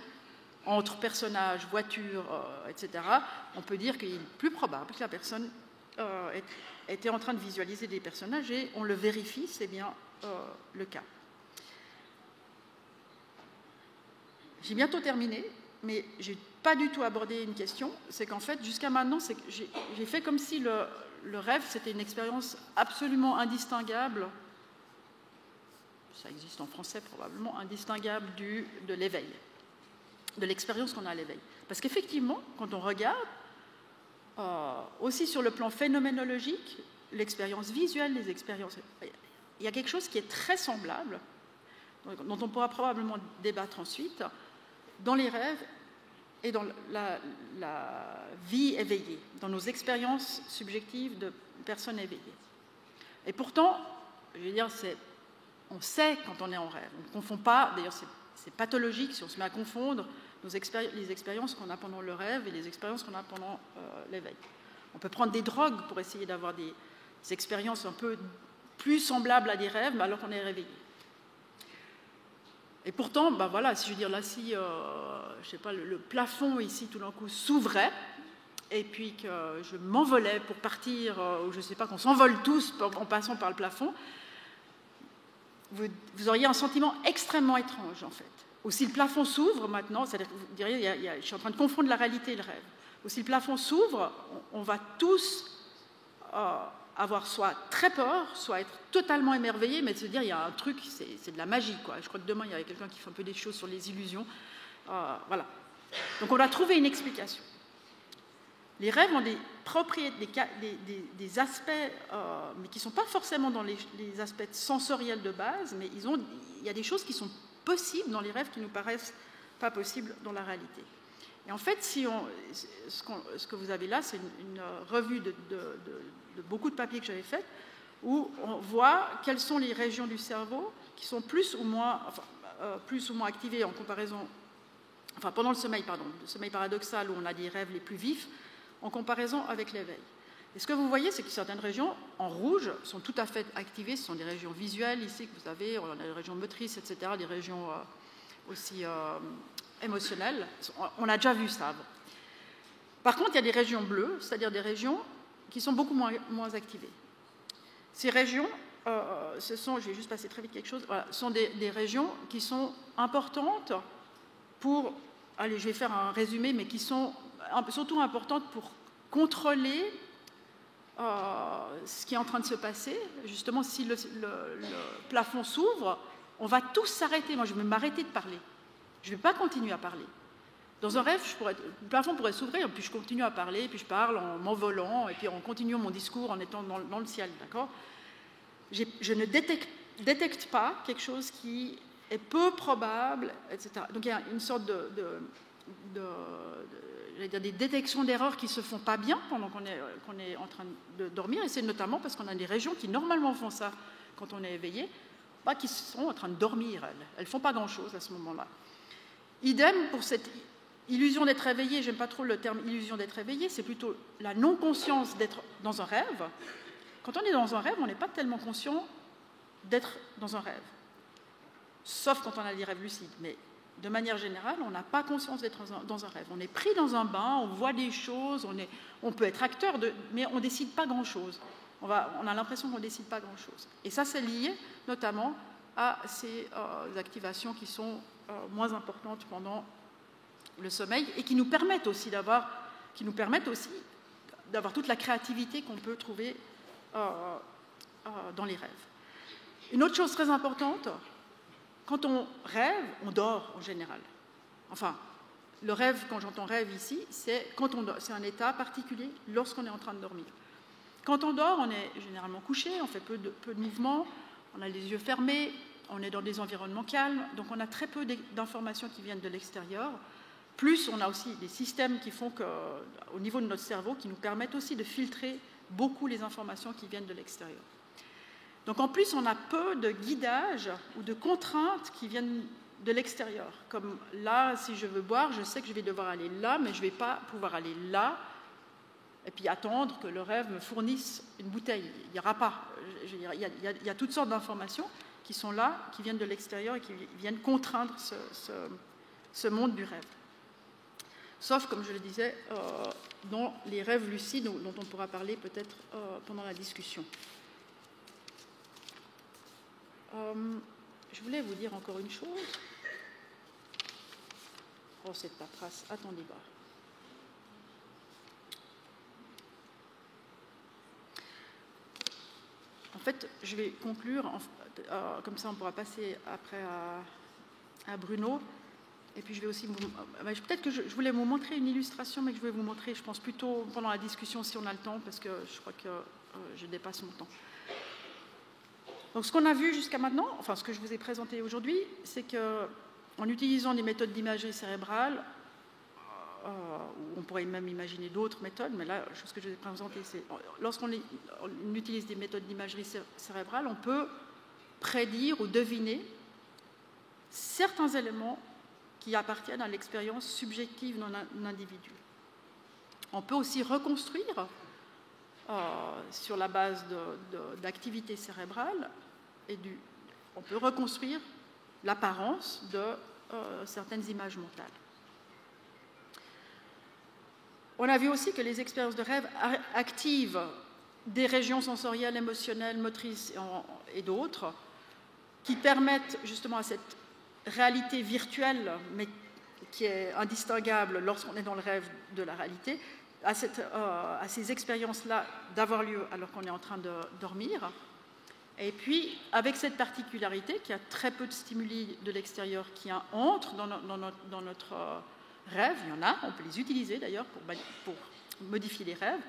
entre personnages, voitures, etc., on peut dire qu'il est plus probable que la personne était en train de visualiser des personnages et on le vérifie, c'est bien le cas. J'ai bientôt terminé, mais je n'ai pas du tout abordé une question, c'est qu'en fait, jusqu'à maintenant, j'ai fait comme si le rêve, c'était une expérience absolument indistinguable, ça existe en français probablement, indistinguable de l'éveil, de l'expérience qu'on a à l'éveil. Parce qu'effectivement, quand on regarde, aussi sur le plan phénoménologique, l'expérience visuelle, les expériences... Il y a quelque chose qui est très semblable, dont on pourra probablement débattre ensuite, dans les rêves et dans la vie éveillée, dans nos expériences subjectives de personnes éveillées. Et pourtant, je veux dire, on sait quand on est en rêve. On ne confond pas, d'ailleurs c'est pathologique si on se met à confondre les expériences qu'on a pendant le rêve et les expériences qu'on a pendant l'éveil. On peut prendre des drogues pour essayer d'avoir des expériences un peu plus semblables à des rêves, mais alors qu'on est réveillé. Et pourtant, ben voilà, si je veux dire là, si je sais pas, le plafond ici tout d'un coup s'ouvrait, et puis que je m'envolais pour partir, ou je ne sais pas, qu'on s'envole tous en passant par le plafond, vous auriez un sentiment extrêmement étrange en fait. Ou si le plafond s'ouvre maintenant, c'est-à-dire que vous diriez, je suis en train de confondre la réalité et le rêve. Ou si le plafond s'ouvre, on va tous avoir soit très peur, soit être totalement émerveillé, mais de se dire, il y a un truc, c'est de la magie, quoi. Je crois que demain, il y a quelqu'un qui fait un peu des choses sur les illusions. Voilà. Donc on a trouvé une explication. Les rêves ont des propriétés, des aspects, mais qui ne sont pas forcément dans les aspects sensoriels de base, mais il y a des choses qui sont possibles dans les rêves qui nous paraissent pas possibles dans la réalité. Et en fait, ce que vous avez là, c'est une revue de beaucoup de papiers que j'avais fait, où on voit quelles sont les régions du cerveau qui sont plus ou moins activées en comparaison, pendant le sommeil paradoxal, où on a des rêves les plus vifs, en comparaison avec l'éveil. Et ce que vous voyez, c'est que certaines régions, en rouge, sont tout à fait activées. Ce sont des régions visuelles, ici, que vous avez, on a des régions motrices, etc., des régions aussi émotionnelles. On a déjà vu ça. Par contre, il y a des régions bleues, c'est-à-dire des régions qui sont beaucoup moins activées. Ces régions, je vais juste passer très vite quelque chose, voilà, sont des régions qui sont importantes pour, allez, je vais faire un résumé, mais qui sont surtout importantes pour contrôler ce qui est en train de se passer. Justement, si le plafond s'ouvre, on va tous s'arrêter. Moi, je vais m'arrêter de parler. Je ne vais pas continuer à parler. Dans un rêve, le plafond pourrait s'ouvrir, puis je continue à parler, puis je parle en m'envolant, et puis en continuant mon discours en étant dans le ciel, d'accord ? Je ne détecte pas quelque chose qui est peu probable, etc. Donc il y a une sorte des détections d'erreurs qui ne se font pas bien pendant qu'on est en train de dormir, et c'est notamment parce qu'on a des régions qui normalement font ça quand on est éveillé, qui sont en train de dormir, elles ne font pas grand-chose à ce moment-là. Idem pour cette illusion d'être éveillé, j'aime pas trop le terme illusion d'être éveillé, c'est plutôt la non-conscience d'être dans un rêve. Quand on est dans un rêve, on n'est pas tellement conscient d'être dans un rêve, sauf quand on a des rêves lucides, mais de manière générale, on n'a pas conscience d'être dans un rêve. On est pris dans un bain, on voit des choses, on peut être acteur, mais on ne décide pas grand-chose. On a l'impression qu'on ne décide pas grand-chose. Et ça, c'est lié notamment à ces activations qui sont moins importantes pendant le sommeil et qui nous permettent aussi d'avoir toute la créativité qu'on peut trouver dans les rêves. Une autre chose très importante, quand on rêve, on dort en général. Enfin, le rêve, quand j'entends rêve ici, c'est un état particulier lorsqu'on est en train de dormir. Quand on dort, on est généralement couché, on fait peu de mouvements, on a les yeux fermés, on est dans des environnements calmes, donc on a très peu d'informations qui viennent de l'extérieur. Plus, on a aussi des systèmes qui font qu'au niveau de notre cerveau, qui nous permettent aussi de filtrer beaucoup les informations qui viennent de l'extérieur. Donc en plus, on a peu de guidage ou de contraintes qui viennent de l'extérieur. Comme là, si je veux boire, je sais que je vais devoir aller là, mais je ne vais pas pouvoir aller là, et puis attendre que le rêve me fournisse une bouteille. Il n'y aura pas. Il y a toutes sortes d'informations qui sont là, qui viennent de l'extérieur et qui viennent contraindre ce monde du rêve. Sauf, comme je le disais, dans les rêves lucides, dont on pourra parler peut-être pendant la discussion. Je voulais vous dire encore une chose. Oh, cette paperasse, attendez voir. En fait, je vais conclure, comme ça on pourra passer après à Bruno. Et puis je vais aussi peut-être que je voulais vous montrer une illustration, mais que je vais vous montrer, je pense, plutôt pendant la discussion si on a le temps, parce que je crois que je dépasse mon temps. Donc ce qu'on a vu jusqu'à maintenant, enfin ce que je vous ai présenté aujourd'hui, c'est qu'en utilisant des méthodes d'imagerie cérébrale, on pourrait même imaginer d'autres méthodes, mais là, ce que je vous ai présenté, c'est lorsqu'on utilise des méthodes d'imagerie cérébrale, on peut prédire ou deviner certains éléments qui appartiennent à l'expérience subjective d'un individu. On peut aussi reconstruire, sur la base d'activités cérébrales, on peut reconstruire l'apparence de certaines images mentales. On a vu aussi que les expériences de rêve activent des régions sensorielles, émotionnelles, motrices et d'autres, qui permettent justement à cette réalité virtuelle, mais qui est indistinguable lorsqu'on est dans le rêve de la réalité, à ces expériences-là d'avoir lieu alors qu'on est en train de dormir. Et puis, avec cette particularité qu'il y a très peu de stimuli de l'extérieur qui entrent dans notre rêve, il y en a, on peut les utiliser d'ailleurs pour modifier les rêves,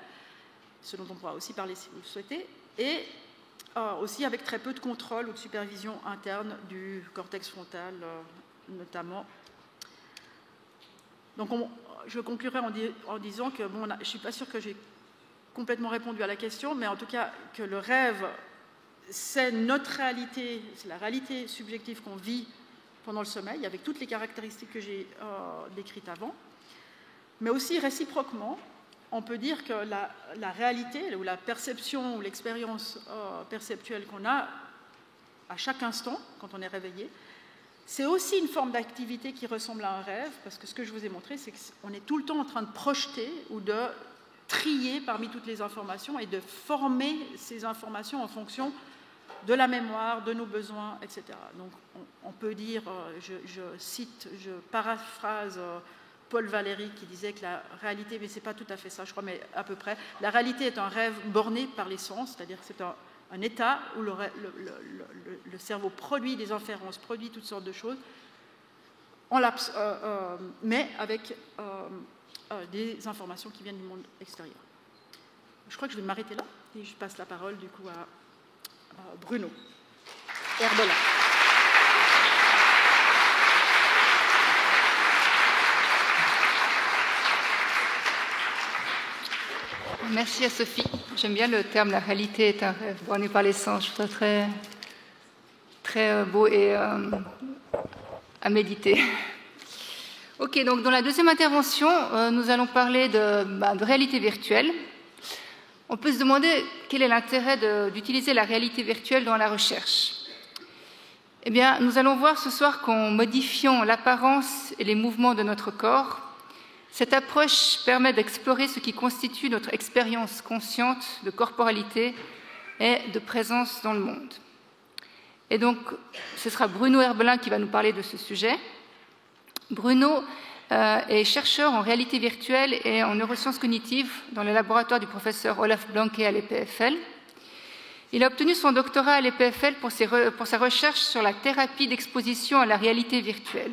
ce dont on pourra aussi parler si vous le souhaitez, et aussi avec très peu de contrôle ou de supervision interne du cortex frontal notamment. Donc je conclurai en disant que, je ne suis pas sûre que j'ai complètement répondu à la question, mais en tout cas que le rêve, c'est notre réalité, c'est la réalité subjective qu'on vit pendant le sommeil, avec toutes les caractéristiques que j'ai décrites avant, mais aussi réciproquement, on peut dire que la réalité, ou la perception, ou l'expérience perceptuelle qu'on a à chaque instant, quand on est réveillé, c'est aussi une forme d'activité qui ressemble à un rêve, parce que ce que je vous ai montré, c'est qu'on est tout le temps en train de projeter ou de trier parmi toutes les informations et de former ces informations en fonction de la mémoire, de nos besoins, etc. Donc on peut dire, je paraphrase Paul Valéry qui disait que la réalité, mais ce n'est pas tout à fait ça, je crois, mais à peu près, la réalité est un rêve borné par les sens, c'est-à-dire que c'est un état où le cerveau produit des inférences, produit toutes sortes de choses, mais avec des informations qui viennent du monde extérieur. Je crois que je vais m'arrêter là et je passe la parole du coup à Bruno Herbelin. Merci à Sophie. J'aime bien le terme « la réalité est un rêve borné par les sens ». Je trouve ça très, très beau et à méditer. Ok, donc dans la deuxième intervention, nous allons parler de réalité virtuelle. On peut se demander quel est l'intérêt d'utiliser la réalité virtuelle dans la recherche. Eh bien, nous allons voir ce soir qu'en modifiant l'apparence et les mouvements de notre corps, cette approche permet d'explorer ce qui constitue notre expérience consciente de corporalité et de présence dans le monde. Et donc, ce sera Bruno Herbelin qui va nous parler de ce sujet. Bruno est chercheur en réalité virtuelle et en neurosciences cognitives dans le laboratoire du professeur Olaf Blanke à l'EPFL. Il a obtenu son doctorat à l'EPFL pour sa recherche sur la thérapie d'exposition à la réalité virtuelle.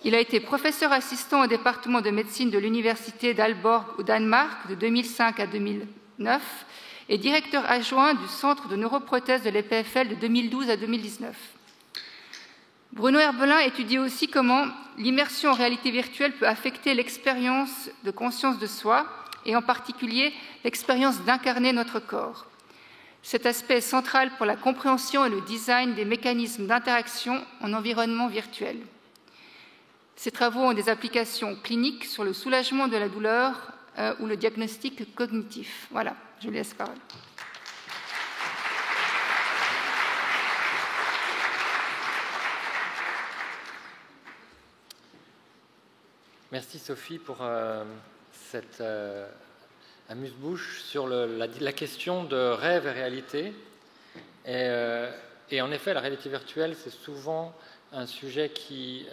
Il a été professeur assistant au département de médecine de l'université d'Aalborg au Danemark de 2005 à 2009 et directeur adjoint du centre de neuroprothèse de l'EPFL de 2012 à 2019. Bruno Herbelin étudie aussi comment l'immersion en réalité virtuelle peut affecter l'expérience de conscience de soi et en particulier l'expérience d'incarner notre corps. Cet aspect est central pour la compréhension et le design des mécanismes d'interaction en environnement virtuel. Ces travaux ont des applications cliniques sur le soulagement de la douleur ou le diagnostic cognitif. Voilà, je vous laisse la parole. Merci Sophie pour cette amuse-bouche sur la question de rêve et réalité. Et en effet, la réalité virtuelle, c'est souvent un sujet qui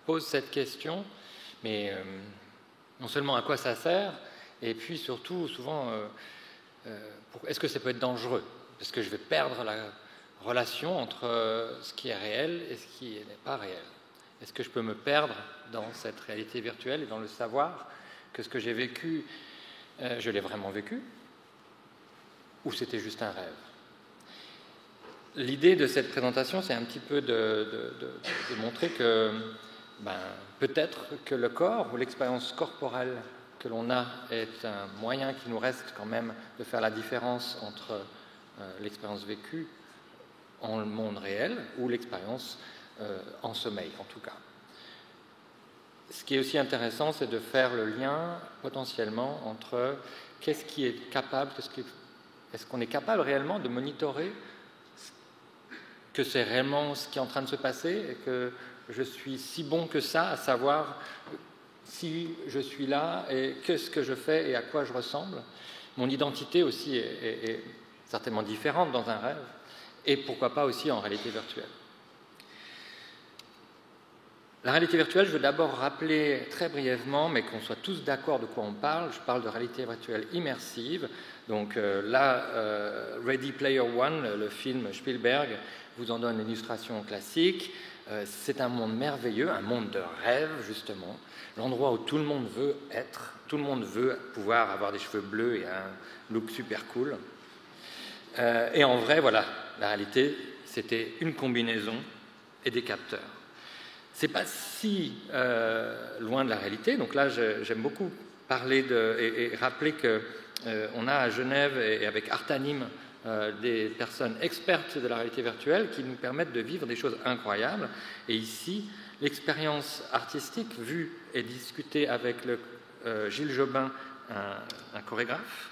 pose cette question, mais non seulement à quoi ça sert, et puis surtout, souvent, est-ce que ça peut être dangereux? Est-ce que je vais perdre la relation entre ce qui est réel et ce qui n'est pas réel? Est-ce que je peux me perdre dans cette réalité virtuelle et dans le savoir que ce que j'ai vécu, je l'ai vraiment vécu, ou c'était juste un rêve? L'idée de cette présentation, c'est un petit peu de montrer que peut-être que le corps ou l'expérience corporelle que l'on a est un moyen qui nous reste quand même de faire la différence entre l'expérience vécue en monde réel ou l'expérience en sommeil, en tout cas. Ce qui est aussi intéressant, c'est de faire le lien potentiellement entre qu'est-ce qui est capable, est-ce qu'on est capable réellement de monitorer que c'est réellement ce qui est en train de se passer et que je suis si bon que ça à savoir si je suis là et qu'est-ce que je fais et à quoi je ressemble. Mon identité aussi est certainement différente dans un rêve et pourquoi pas aussi en réalité virtuelle. La réalité virtuelle, je veux d'abord rappeler très brièvement, mais qu'on soit tous d'accord de quoi on parle. Je parle de réalité virtuelle immersive. Donc là, Ready Player One, le film Spielberg, vous en donne l'illustration classique. C'est un monde merveilleux, un monde de rêve, justement. L'endroit où tout le monde veut être. Tout le monde veut pouvoir avoir des cheveux bleus et un look super cool. Et en vrai, voilà, la réalité, c'était une combinaison et des capteurs. C'est pas si loin de la réalité. Donc là, j'aime beaucoup parler et rappeler qu'on a à Genève et avec Artanim des personnes expertes de la réalité virtuelle qui nous permettent de vivre des choses incroyables. Et ici, l'expérience artistique vue et discutée avec Gilles Jobin, un chorégraphe,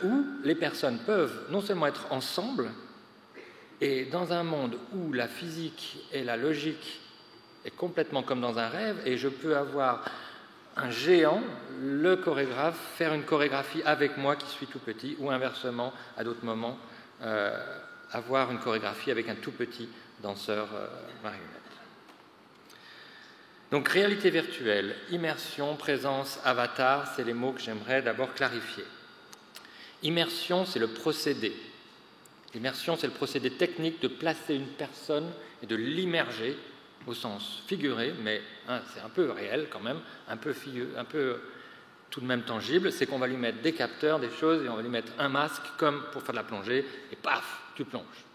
où les personnes peuvent non seulement être ensemble, et dans un monde où la physique et la logique est complètement comme dans un rêve, et je peux avoir un géant, le chorégraphe, faire une chorégraphie avec moi qui suis tout petit, ou inversement, à d'autres moments, avoir une chorégraphie avec un tout petit danseur marionnette. Donc réalité virtuelle, immersion, présence, avatar, c'est les mots que j'aimerais d'abord clarifier. Immersion, c'est le procédé. L'immersion, c'est le procédé technique de placer une personne et de l'immerger au sens figuré, mais c'est un peu réel quand même, un peu tout de même tangible, c'est qu'on va lui mettre des capteurs, des choses, et on va lui mettre un masque comme pour faire de la plongée, et paf, tu plonges.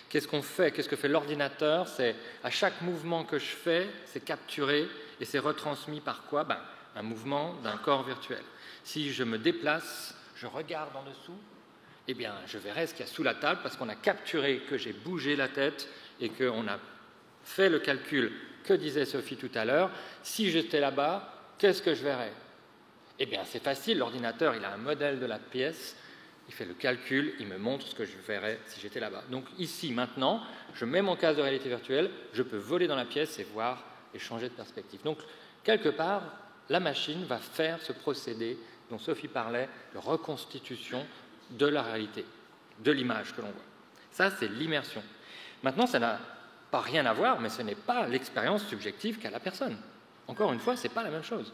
Qu'est-ce qu'on fait? Qu'est-ce que fait l'ordinateur? C'est à chaque mouvement que je fais, c'est capturé et c'est retransmis par quoi? Un mouvement d'un corps virtuel. Si je me déplace, je regarde en dessous, eh bien, je verrai ce qu'il y a sous la table parce qu'on a capturé que j'ai bougé la tête et qu'on a fait le calcul que disait Sophie tout à l'heure. Si j'étais là-bas, qu'est-ce que je verrais? Eh bien, c'est facile, l'ordinateur, il a un modèle de la pièce, il fait le calcul, il me montre ce que je verrais si j'étais là-bas. Donc ici, maintenant, je mets mon casque de réalité virtuelle, je peux voler dans la pièce et voir et changer de perspective. Donc, quelque part, la machine va faire ce procédé dont Sophie parlait, de reconstitution de la réalité, de l'image que l'on voit. Ça, c'est l'immersion. Maintenant, ça n'a pas rien à voir, mais ce n'est pas l'expérience subjective qu'a la personne. Encore une fois, ce n'est pas la même chose.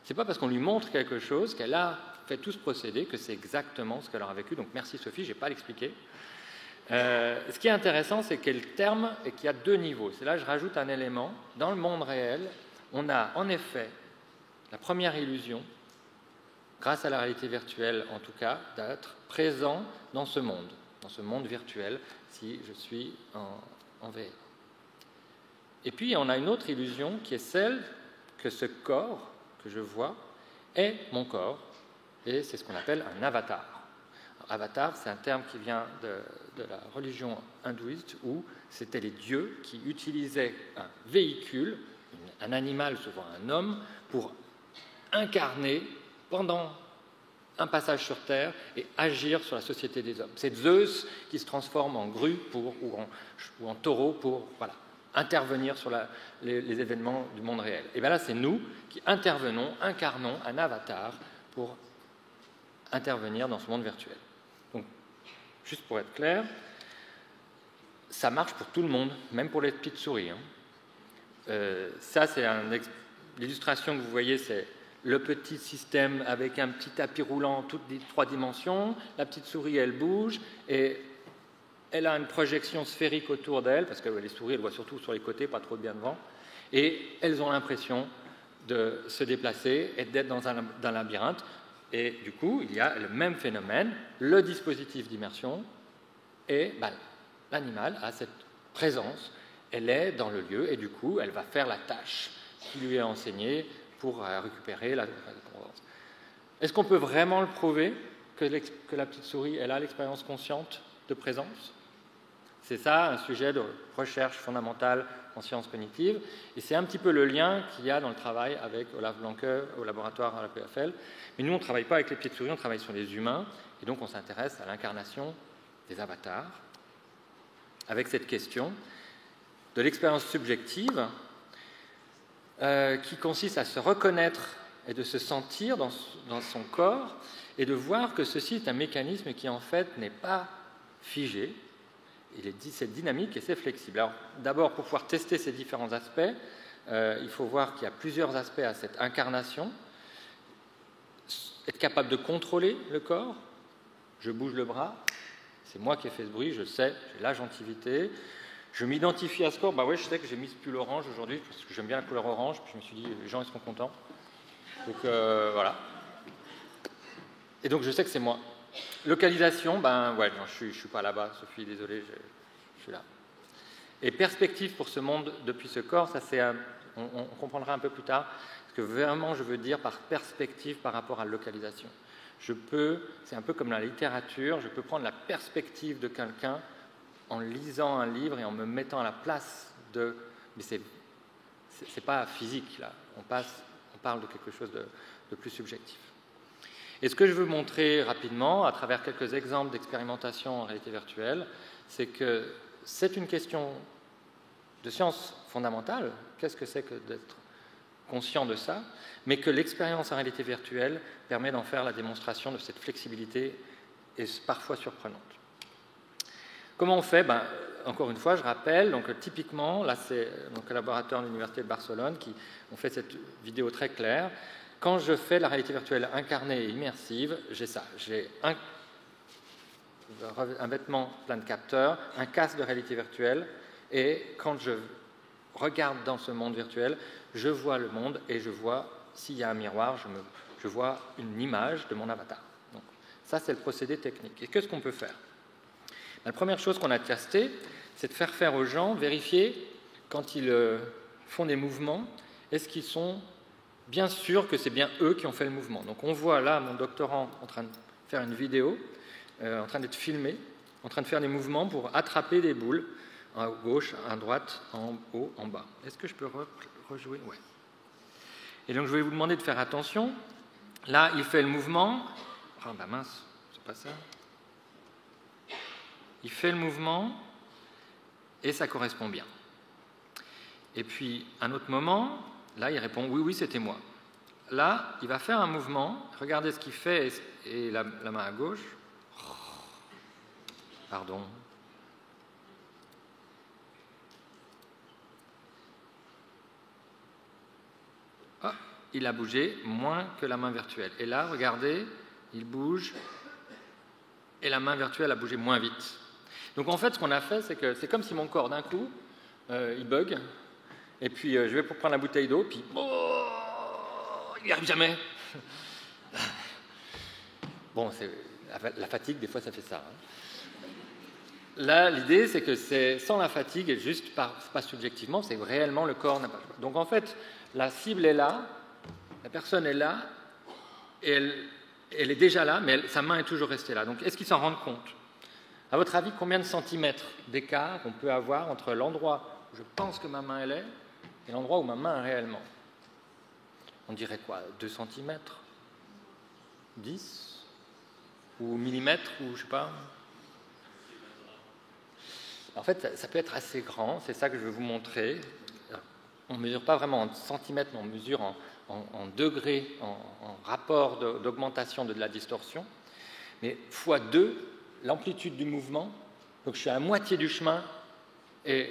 Ce n'est pas parce qu'on lui montre quelque chose qu'elle a fait tout ce procédé que c'est exactement ce qu'elle aura vécu. Donc merci Sophie, je n'ai pas à l'expliquer. Ce qui est intéressant, c'est qu'il y a le terme et qu'il y a deux niveaux. C'est là que je rajoute un élément. Dans le monde réel, on a en effet la première illusion, grâce à la réalité virtuelle en tout cas, d'être présent dans ce monde virtuel, si je suis en VR. Et puis on a une autre illusion qui est celle que ce corps que je vois est mon corps, et c'est ce qu'on appelle un avatar. Alors, avatar, c'est un terme qui vient de la religion hindouiste, où c'était les dieux qui utilisaient un véhicule, un animal, souvent un homme, pour incarner pendant un passage sur Terre et agir sur la société des hommes. C'est Zeus qui se transforme en grue ou en taureau pour... Voilà. intervenir sur les événements du monde réel. Et bien là, c'est nous qui intervenons, incarnons un avatar pour intervenir dans ce monde virtuel. Donc, juste pour être clair, ça marche pour tout le monde, même pour les petites souris. Ça, c'est l'illustration que vous voyez, c'est le petit système avec un petit tapis roulant, toutes les 3 dimensions. La petite souris, elle bouge et elle a une projection sphérique autour d'elle, parce que les souris, elles voient surtout sur les côtés, pas trop bien devant. Et elles ont l'impression de se déplacer et d'être dans un labyrinthe. Et du coup, il y a le même phénomène, le dispositif d'immersion, et l'animal a cette présence, elle est dans le lieu, et du coup, elle va faire la tâche qui lui est enseignée pour récupérer la récompense. Est-ce qu'on peut vraiment le prouver que la petite souris, elle a l'expérience consciente de présence? C'est ça, un sujet de recherche fondamentale en sciences cognitives, et c'est un petit peu le lien qu'il y a dans le travail avec Olaf Blanke au laboratoire à la PFL. Mais nous, on ne travaille pas avec les petites souris, on travaille sur les humains, et donc on s'intéresse à l'incarnation des avatars, avec cette question de l'expérience subjective qui consiste à se reconnaître et de se sentir dans son corps, et de voir que ceci est un mécanisme qui en fait n'est pas figé. C'est dynamique et c'est flexible. Alors, d'abord, pour pouvoir tester ces différents aspects, il faut voir qu'il y a plusieurs aspects à cette incarnation. Être capable de contrôler le corps. Je bouge le bras, c'est moi qui ai fait ce bruit, je sais, j'ai l'agentivité. Je m'identifie à ce corps. Oui, je sais que j'ai mis ce pull orange aujourd'hui parce que j'aime bien la couleur orange. Puis je me suis dit, les gens, ils seront contents. Donc, voilà. Et donc, je sais que c'est moi. Localisation, non, je ne suis pas là-bas, Sophie, désolé, je suis là. Et perspective pour ce monde depuis ce corps, ça on comprendra un peu plus tard ce que vraiment je veux dire par perspective par rapport à localisation. C'est un peu comme la littérature, je peux prendre la perspective de quelqu'un en lisant un livre et en me mettant à la place de... Mais c'est pas physique, là, on parle de quelque chose de plus subjectif. Et ce que je veux montrer rapidement, à travers quelques exemples d'expérimentation en réalité virtuelle, c'est que c'est une question de science fondamentale, qu'est-ce que c'est que d'être conscient de ça, mais que l'expérience en réalité virtuelle permet d'en faire la démonstration de cette flexibilité et parfois surprenante. Comment on fait? Encore une fois, je rappelle, donc, typiquement, là c'est nos collaborateurs de l'Université de Barcelone qui ont fait cette vidéo très claire. Quand je fais la réalité virtuelle incarnée et immersive, j'ai ça. J'ai un vêtement plein de capteurs, un casque de réalité virtuelle, et quand je regarde dans ce monde virtuel, je vois le monde et je vois, s'il y a un miroir, je vois une image de mon avatar. Donc, ça, c'est le procédé technique. Et qu'est-ce qu'on peut faire? La première chose qu'on a testée, c'est de faire aux gens vérifier, quand ils font des mouvements, est-ce qu'ils sont bien sûr que c'est bien eux qui ont fait le mouvement. Donc on voit là mon doctorant en train de faire une vidéo, en train d'être filmé, en train de faire des mouvements pour attraper des boules, à gauche, à droite, en haut, en bas. Est-ce que je peux rejouer? Ouais. Et donc je vais vous demander de faire attention. Là, il fait le mouvement. Ah mince, c'est pas ça. Il fait le mouvement et ça correspond bien. Et puis, un autre moment, là, il répond « oui, oui, c'était moi ». Là, il va faire un mouvement, regardez ce qu'il fait, et la main à gauche. Pardon. Oh, il a bougé moins que la main virtuelle. Et là, regardez, il bouge, et la main virtuelle a bougé moins vite. Donc en fait, ce qu'on a fait, c'est que c'est comme si mon corps, d'un coup, il bug, et puis je vais pour prendre la bouteille d'eau, puis il n'y arrive jamais. Bon, la fatigue, des fois, ça fait ça. Hein. Là, l'idée, c'est que c'est sans la fatigue, et juste pas subjectivement, c'est que réellement le corps n'a pas... Donc en fait, la cible est là, la personne est là, et elle est déjà là, mais sa main est toujours restée là. Donc est-ce qu'ils s'en rendent compte? À votre avis, combien de centimètres d'écart on peut avoir entre l'endroit où je pense que ma main elle est et l'endroit où ma main est réellement? On dirait quoi? 2 centimètres? 10? Ou millimètres? Ou je sais pas? En fait, ça peut être assez grand, c'est ça que je veux vous montrer. On ne mesure pas vraiment en centimètres, mais on mesure en degrés, en rapport d'augmentation de la distorsion. Mais fois 2, l'amplitude du mouvement. Donc je suis à la moitié du chemin et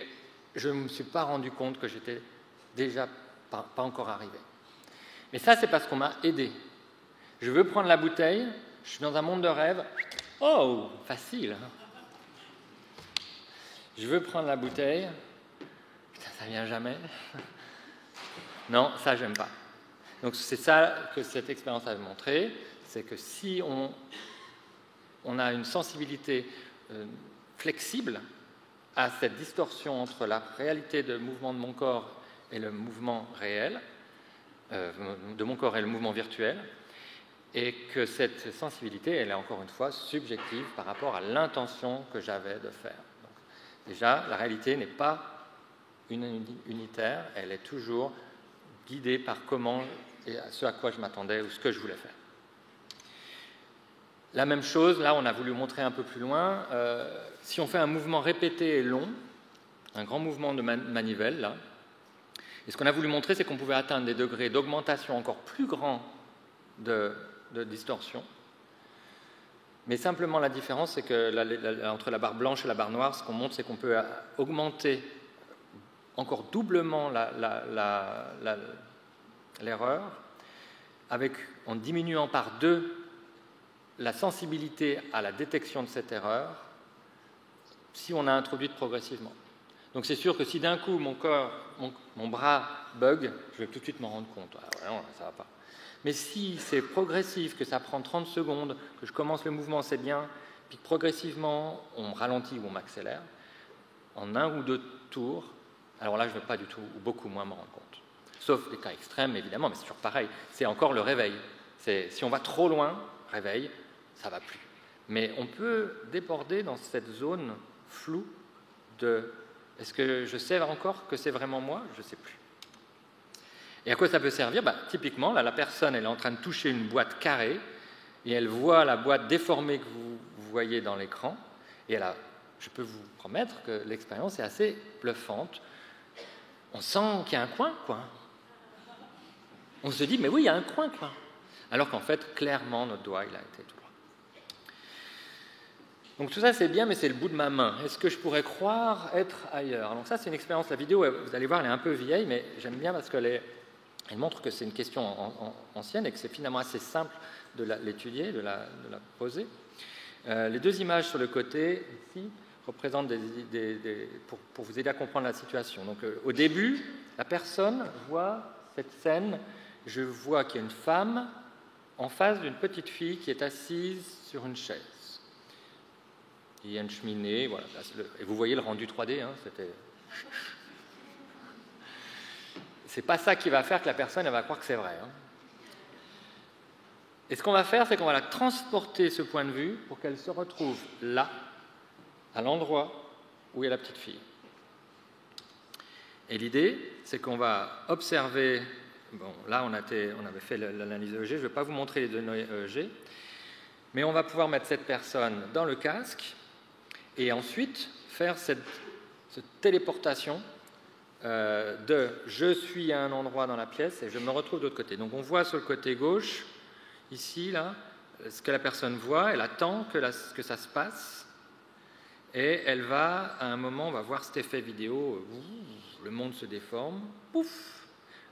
je ne me suis pas rendu compte que j'étais déjà pas encore arrivé. Mais ça, c'est parce qu'on m'a aidé. Je veux prendre la bouteille, je suis dans un monde de rêve. Oh, facile. Je veux prendre la bouteille. Putain, ça vient jamais. Non, ça, j'aime pas. Donc c'est ça que cette expérience a montré, c'est que si on a une sensibilité flexible à cette distorsion entre la réalité de mouvement de mon corps et le mouvement réel, de mon corps et le mouvement virtuel, et que cette sensibilité, elle est encore une fois subjective par rapport à l'intention que j'avais de faire. Donc, déjà, la réalité n'est pas unitaire, elle est toujours guidée par comment et ce à quoi je m'attendais ou ce que je voulais faire. La même chose, là on a voulu montrer un peu plus loin, si on fait un mouvement répété et long, un grand mouvement de manivelle, là, et ce qu'on a voulu montrer, c'est qu'on pouvait atteindre des degrés d'augmentation encore plus grands de distorsion, mais simplement la différence, c'est que entre la barre blanche et la barre noire, ce qu'on montre, c'est qu'on peut augmenter encore doublement l'erreur, en diminuant par 2 la sensibilité à la détection de cette erreur, si on a introduit progressivement. Donc c'est sûr que si d'un coup mon bras bug, je vais tout de suite m'en rendre compte. Ah, non, ça va pas. Mais si c'est progressif, que ça prend 30 secondes, que je commence le mouvement, c'est bien, puis que progressivement on me ralentit ou on m'accélère, en 1 ou 2 tours, alors là je ne vais pas du tout ou beaucoup moins m'en rendre compte. Sauf les cas extrêmes, évidemment, mais c'est toujours pareil. C'est encore le réveil. Si on va trop loin, réveil, ça ne va plus. Mais on peut déborder dans cette zone floue de « est-ce que je sais encore que c'est vraiment moi ?» Je ne sais plus. Et à quoi ça peut servir ? Typiquement, là, la personne elle est en train de toucher une boîte carrée et elle voit la boîte déformée que vous voyez dans l'écran. Et je peux vous promettre que l'expérience est assez bluffante. On sent qu'il y a un coin, quoi. On se dit, mais oui, il y a un coin, quoi. Alors qu'en fait, clairement, notre doigt, il a été tout droit. Donc tout ça, c'est bien, mais c'est le bout de ma main. Est-ce que je pourrais croire être ailleurs ? Donc ça, c'est une expérience, la vidéo, vous allez voir, elle est un peu vieille, mais j'aime bien parce qu'elle montre que c'est une question ancienne et que c'est finalement assez simple de l'étudier, de la poser. Les 2 images sur le côté, ici, représentent pour vous aider à comprendre la situation. Donc au début, la personne voit cette scène. Je vois qu'il y a une femme en face d'une petite fille qui est assise sur une chaise. Il y a une cheminée, voilà. Et vous voyez le rendu 3D, hein, c'est pas ça qui va faire que la personne elle va croire que c'est vrai. Hein. Et ce qu'on va faire, c'est qu'on va la transporter, ce point de vue, pour qu'elle se retrouve là, à l'endroit où est la petite fille. Et l'idée, c'est qu'on va observer. Bon, là, on avait fait l'analyse EEG. Je ne vais pas vous montrer les données EEG, mais on va pouvoir mettre cette personne dans le casque et ensuite faire cette téléportation de « je suis à un endroit dans la pièce et je me retrouve de l'autre côté ». Donc, on voit sur le côté gauche, ici, là, ce que la personne voit. Elle attend que ça se passe et elle va, à un moment, on va voir cet effet vidéo, le monde se déforme, pouf.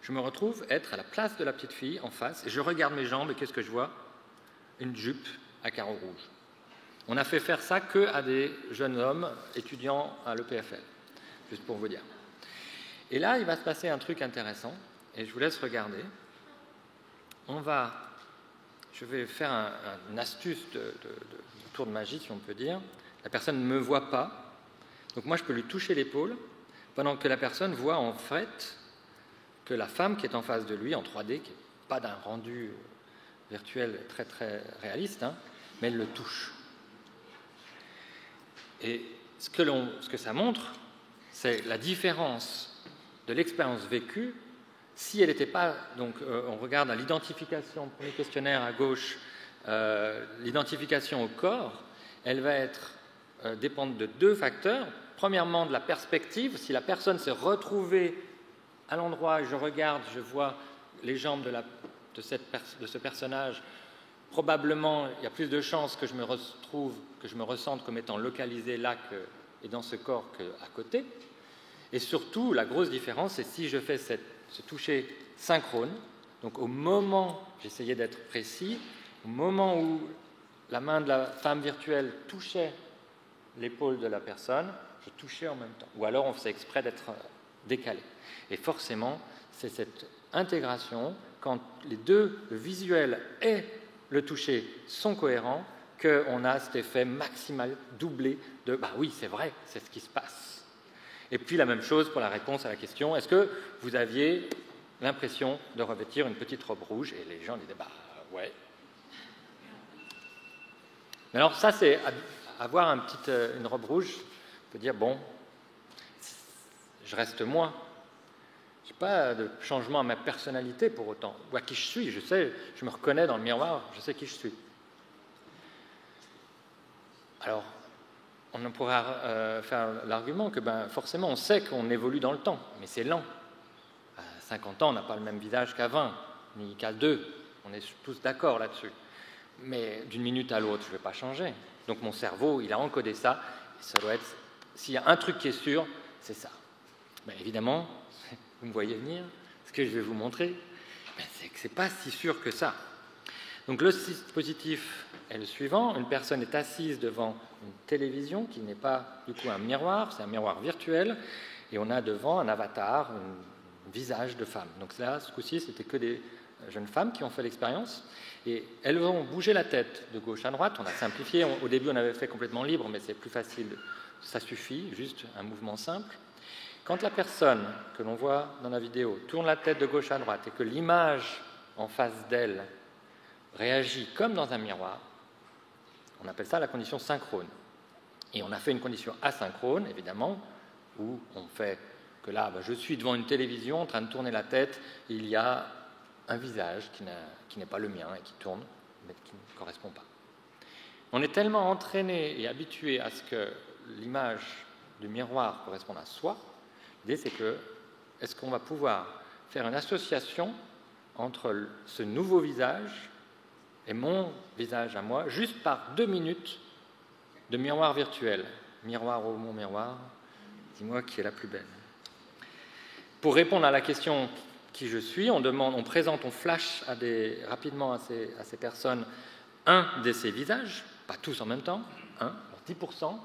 Je me retrouve être à la place de la petite fille en face et je regarde mes jambes et qu'est-ce que je vois ? Une jupe à carreaux rouges. On a fait faire ça qu'à des jeunes hommes étudiants à l'EPFL, juste pour vous dire. Et là, il va se passer un truc intéressant et je vous laisse regarder. Je vais faire une astuce de tour de magie, si on peut dire. La personne ne me voit pas, donc moi je peux lui toucher l'épaule pendant que la personne voit en fait que la femme qui est en face de lui, en 3D, qui n'est pas d'un rendu virtuel très très réaliste, hein, mais elle le touche. Et ce que ça montre, c'est la différence de l'expérience vécue. Si elle n'était pas, donc on regarde à l'identification, premier questionnaire à gauche, l'identification au corps, elle va dépendre de 2 facteurs, premièrement de la perspective. Si la personne s'est retrouvée à l'endroit, je regarde, je vois les jambes de ce personnage, probablement il y a plus de chances que je me ressente comme étant localisé là et dans ce corps qu'à côté. Et surtout, la grosse différence, c'est si je fais ce toucher synchrone, donc au moment, j'essayais d'être précis, au moment où la main de la femme virtuelle touchait l'épaule de la personne, je touchais en même temps. Ou alors on faisait exprès d'être décalé. Et forcément, c'est cette intégration, quand les deux, le visuel et le toucher, sont cohérents, qu'on a cet effet maximal doublé de « bah oui, c'est vrai, c'est ce qui se passe ». Et puis la même chose pour la réponse à la question « est-ce que vous aviez l'impression de revêtir une petite robe rouge ?» Et les gens disaient « bah ouais ». Mais alors ça, c'est avoir une robe rouge, on peut dire « bon, je reste moi ». Je n'ai pas de changement à ma personnalité pour autant, ou à qui je suis. Je sais, je me reconnais dans le miroir, je sais qui je suis. Alors, on pourra faire l'argument que forcément on sait qu'on évolue dans le temps, mais c'est lent. À 50 ans, on n'a pas le même visage qu'à 20, ni qu'à 2. On est tous d'accord là-dessus. Mais d'une minute à l'autre, je ne vais pas changer. Donc mon cerveau, il a encodé ça. Et ça doit être, s'il y a un truc qui est sûr, c'est ça. Évidemment, vous me voyez venir, ce que je vais vous montrer, c'est que ce n'est pas si sûr que ça. Donc le dispositif est le suivant. Une personne est assise devant une télévision qui n'est pas du coup un miroir, c'est un miroir virtuel, et on a devant un avatar, un visage de femme. Donc là, ce coup-ci, c'était que des jeunes femmes qui ont fait l'expérience, et elles vont bouger la tête de gauche à droite. On a simplifié, au début on avait fait complètement libre, mais c'est plus facile, ça suffit, juste un mouvement simple. Quand la personne que l'on voit dans la vidéo tourne la tête de gauche à droite et que l'image en face d'elle réagit comme dans un miroir, on appelle ça la condition synchrone. Et on a fait une condition asynchrone, évidemment, où on fait que là, je suis devant une télévision en train de tourner la tête, et il y a un visage qui n'est pas le mien et qui tourne, mais qui ne correspond pas. On est tellement entraîné et habitué à ce que l'image du miroir corresponde à soi. L'idée, c'est que, est-ce qu'on va pouvoir faire une association entre ce nouveau visage et mon visage à moi, juste par 2 minutes de miroir virtuel. Miroir, oh mon miroir, dis-moi qui est la plus belle. Pour répondre à la question qui je suis, on présente, on flash rapidement à ces personnes un de ces visages, pas tous en même temps, 10%,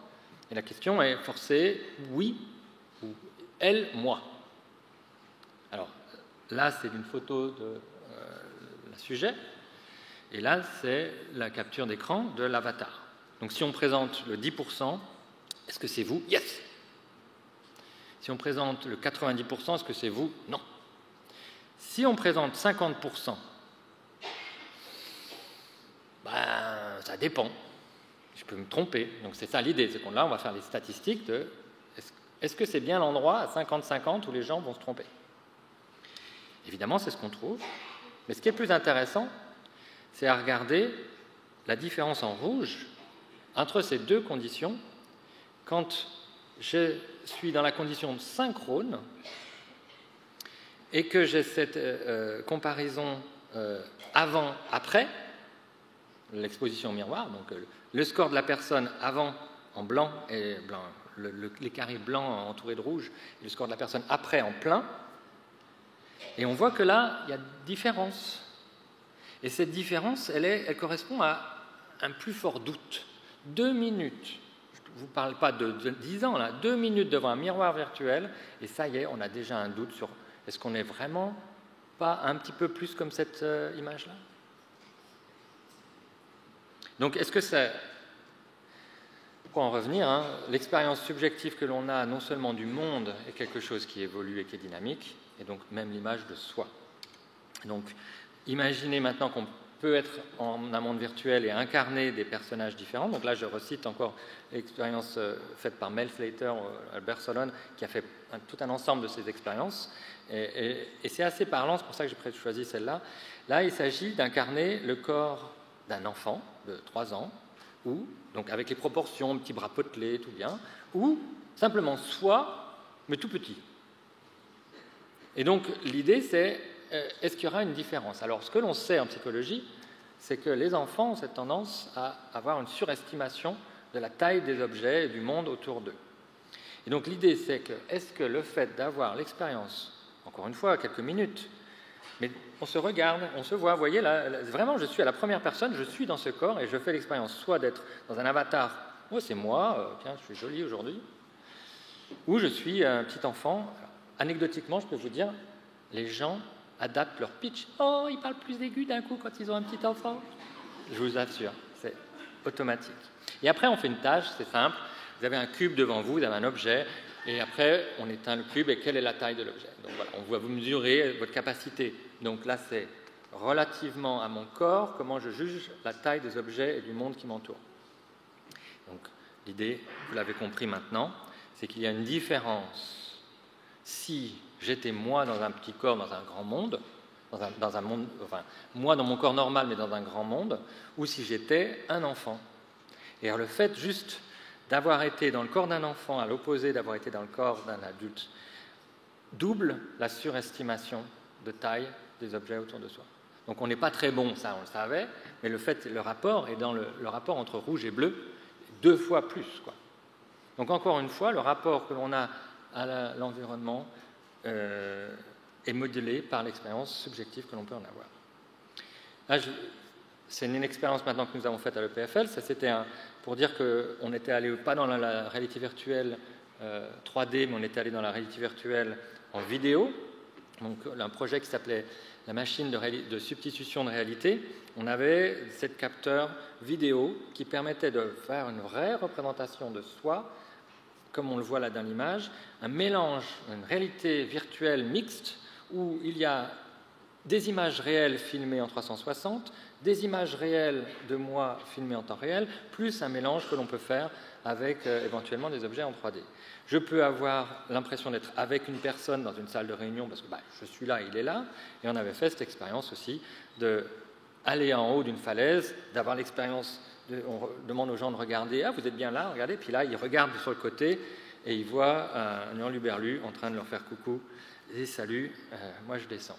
et la question est forcée, oui ou elle, moi. Alors là, c'est une photo de la sujet, et là, c'est la capture d'écran de l'avatar. Donc si on présente le 10%, est-ce que c'est vous? Yes. Si on présente le 90%, est-ce que c'est vous? Non. Si on présente 50%, ça dépend. Je peux me tromper. Donc c'est ça l'idée, c'est qu'on va faire les statistiques de est-ce que c'est bien l'endroit à 50-50 où les gens vont se tromper? Évidemment, c'est ce qu'on trouve. Mais ce qui est plus intéressant, c'est à regarder la différence en rouge entre ces deux conditions. Quand je suis dans la condition synchrone et que j'ai cette comparaison avant-après, l'exposition au miroir, donc le score de la personne avant en blanc et blanc, les carrés blancs entourés de rouge, et le score de la personne après en plein, et on voit que là, il y a différence. Et cette différence, elle correspond à un plus fort doute. 2 minutes, je ne vous parle pas de 10 ans, là, 2 minutes devant un miroir virtuel, et ça y est, on a déjà un doute sur est-ce qu'on est vraiment pas un petit peu plus comme cette image-là? Donc, est-ce que c'est... Pour en revenir, l'expérience subjective que l'on a non seulement du monde est quelque chose qui évolue et qui est dynamique, et donc même l'image de soi. Donc, imaginez maintenant qu'on peut être en un monde virtuel et incarner des personnages différents. Donc là, je recite encore l'expérience faite par Mel Slater à Barcelone, qui a fait tout un ensemble de ces expériences. Et c'est assez parlant, c'est pour ça que j'ai choisi celle-là. Là, il s'agit d'incarner le corps d'un enfant de 3 ans, donc avec les proportions, petit bras potelé, tout bien, ou simplement soi, mais tout petit. Et donc l'idée c'est, est-ce qu'il y aura une différence? Alors ce que l'on sait en psychologie, c'est que les enfants ont cette tendance à avoir une surestimation de la taille des objets et du monde autour d'eux. Et donc l'idée c'est que, est-ce que le fait d'avoir l'expérience, encore une fois, quelques minutes, mais on se regarde, on se voit, vous voyez, là, vraiment je suis à la première personne, je suis dans ce corps et je fais l'expérience soit d'être dans un avatar, oh c'est moi, tiens je suis jolie aujourd'hui, ou je suis un petit enfant. Anecdotiquement, je peux vous dire, les gens adaptent leur pitch. Oh, ils parlent plus aigu d'un coup quand ils ont un petit enfant. Je vous assure, c'est automatique. Et après, on fait une tâche, c'est simple. Vous avez un cube devant vous, vous avez un objet, et après, on éteint le cube, et quelle est la taille de l'objet? Donc voilà, on va vous mesurer votre capacité. Donc là, c'est relativement à mon corps, comment je juge la taille des objets et du monde qui m'entoure. Donc l'idée, vous l'avez compris maintenant, c'est qu'il y a une différence si j'étais moi dans un petit corps, dans un grand monde, dans un monde, enfin, moi dans mon corps normal, mais dans un grand monde, ou si j'étais un enfant. Et alors le fait juste d'avoir été dans le corps d'un enfant, à l'opposé d'avoir été dans le corps d'un adulte, double la surestimation de taille des objets autour de soi. Donc on n'est pas très bon, ça on le savait, mais le rapport est dans le rapport entre rouge et bleu, 2 fois plus, quoi. Donc encore une fois, le rapport que l'on a à l'environnement est modélé par l'expérience subjective que l'on peut en avoir. Là, c'est une expérience maintenant que nous avons faite à l'EPFL. Ça, c'était pour dire qu'on n'était allé pas dans la réalité virtuelle 3D, mais on était allé dans la réalité virtuelle en vidéo. Donc, un projet qui s'appelait la machine de substitution de réalité. On avait cette capteur vidéo qui permettait de faire une vraie représentation de soi, comme on le voit là dans l'image, un mélange, une réalité virtuelle mixte, où il y a des images réelles filmées en 360, des images réelles de moi filmées en temps réel, plus un mélange que l'on peut faire avec éventuellement des objets en 3D. Je peux avoir l'impression d'être avec une personne dans une salle de réunion, parce que je suis là, il est là, et on avait fait cette expérience aussi d'aller en haut d'une falaise, d'avoir l'expérience. On demande aux gens de regarder, ah vous êtes bien là, regardez, puis là ils regardent sur le côté et ils voient un hurluberlu en train de leur faire coucou et salut, moi je descends.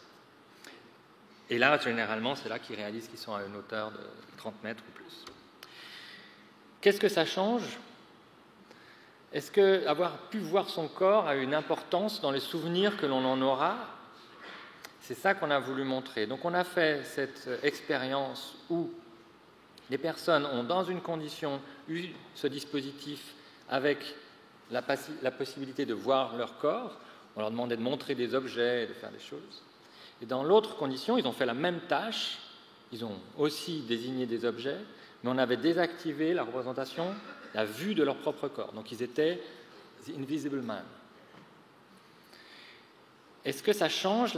Et là généralement c'est là qu'ils réalisent qu'ils sont à une hauteur de 30 mètres ou plus. Qu'est-ce que ça change? Est-ce qu'avoir pu voir son corps a une importance dans les souvenirs que l'on en aura? C'est ça qu'on a voulu montrer. Donc on a fait cette expérience où les personnes ont, dans une condition, eu ce dispositif avec la possibilité de voir leur corps. On leur demandait de montrer des objets et de faire des choses. Et dans l'autre condition, ils ont fait la même tâche. Ils ont aussi désigné des objets, mais on avait désactivé la représentation, la vue de leur propre corps. Donc ils étaient the invisible man. Est-ce que ça change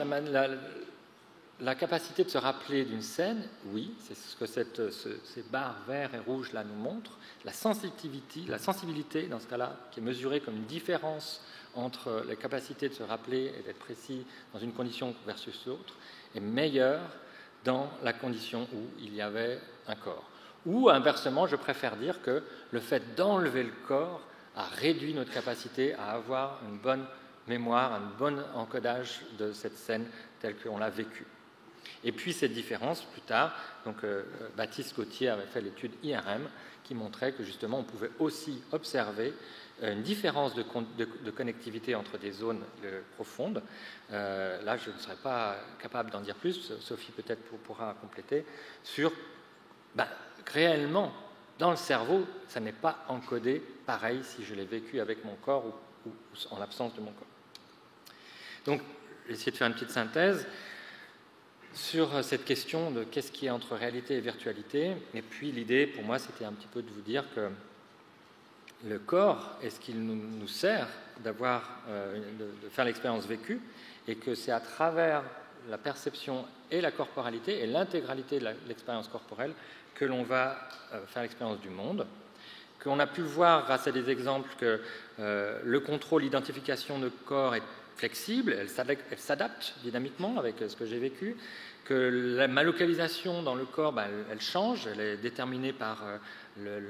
la capacité de se rappeler d'une scène? Oui, c'est ce que ces barres verts et rouges là nous montrent. La sensibilité dans ce cas-là, qui est mesurée comme une différence entre la capacité de se rappeler et d'être précis dans une condition versus l'autre, est meilleure dans la condition où il y avait un corps. Ou inversement, je préfère dire que le fait d'enlever le corps a réduit notre capacité à avoir une bonne mémoire, un bon encodage de cette scène telle qu'on l'a vécue. Et puis cette différence, plus tard, donc, Baptiste Gauthier avait fait l'étude IRM qui montrait que justement on pouvait aussi observer une différence de connectivité entre des zones profondes. Là, je ne serais pas capable d'en dire plus, Sophie peut-être pourra compléter, sur réellement, dans le cerveau, ça n'est pas encodé pareil si je l'ai vécu avec mon corps ou en l'absence de mon corps. Donc, j'ai essayé de faire une petite synthèse sur cette question de qu'est-ce qui est entre réalité et virtualité. Et puis l'idée, pour moi, c'était un petit peu de vous dire que le corps est ce qu'il nous sert de faire l'expérience vécue, et que c'est à travers la perception et la corporalité et l'intégralité de l'expérience corporelle que l'on va faire l'expérience du monde. Qu'on a pu voir grâce à des exemples que le contrôle, l'identification de corps est flexible, elle s'adapte dynamiquement avec ce que j'ai vécu, que ma localisation dans le corps, elle change, elle est déterminée par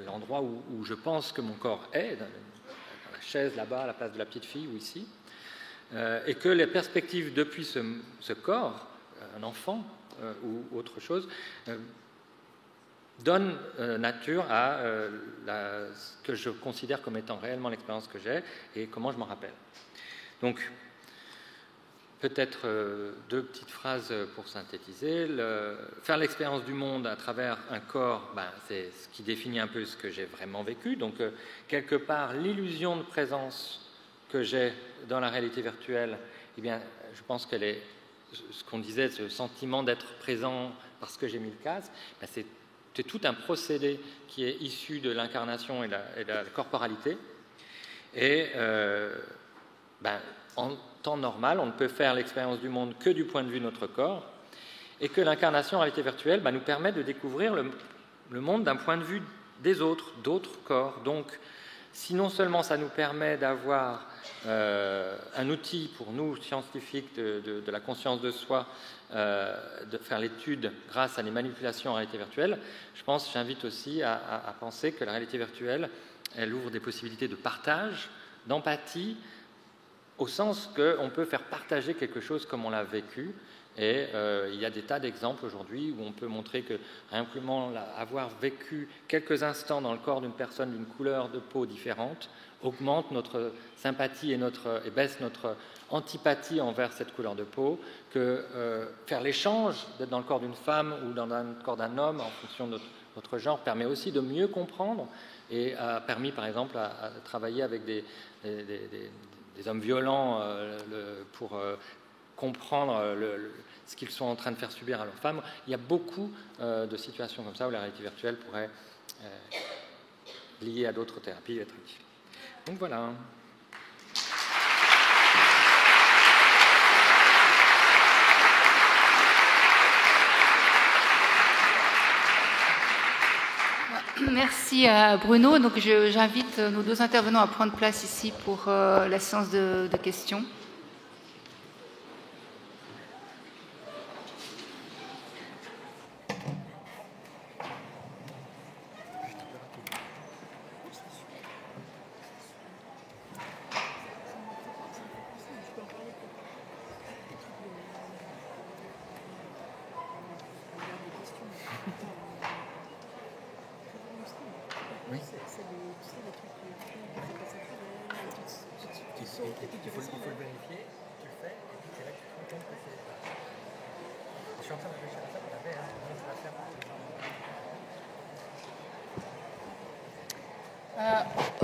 l'endroit où je pense que mon corps est, dans la chaise là-bas à la place de la petite fille ou ici, et que les perspectives depuis ce corps, un enfant ou autre chose, donnent nature à ce que je considère comme étant réellement l'expérience que j'ai et comment je m'en rappelle. Donc, peut-être deux petites phrases pour synthétiser. Faire l'expérience du monde à travers un corps, c'est ce qui définit un peu ce que j'ai vraiment vécu. Donc, quelque part, l'illusion de présence que j'ai dans la réalité virtuelle, eh bien, je pense qu'elle est, ce qu'on disait, ce sentiment d'être présent parce que j'ai mis le casque, c'est tout un procédé qui est issu de l'incarnation et de la corporalité. Et en temps normal, on ne peut faire l'expérience du monde que du point de vue de notre corps, et que l'incarnation en réalité virtuelle nous permet de découvrir le monde d'un point de vue des autres, d'autres corps. Donc, si non seulement ça nous permet d'avoir un outil pour nous, scientifiques, de la conscience de soi, de faire l'étude grâce à des manipulations en réalité virtuelle, j'invite aussi à penser que la réalité virtuelle, elle ouvre des possibilités de partage, d'empathie, au sens qu'on peut faire partager quelque chose comme on l'a vécu. Et il y a des tas d'exemples aujourd'hui où on peut montrer que simplement avoir vécu quelques instants dans le corps d'une personne d'une couleur de peau différente augmente notre sympathie et baisse notre antipathie envers cette couleur de peau, que faire l'échange, d'être dans le corps d'une femme ou dans le corps d'un homme en fonction de notre genre, permet aussi de mieux comprendre et a permis par exemple à travailler avec des hommes violents pour comprendre ce qu'ils sont en train de faire subir à leurs femmes. Il y a beaucoup de situations comme ça où la réalité virtuelle pourrait, liée à d'autres thérapies, être utile. Donc voilà. Merci à Bruno. Donc j'invite nos deux intervenants à prendre place ici pour la séance de questions. Il faut le vérifier, tu le fais, et puis c'est là que tu te rends compte que c'est... Je suis en train de réfléchir à ça, tu l'avais, je vais faire.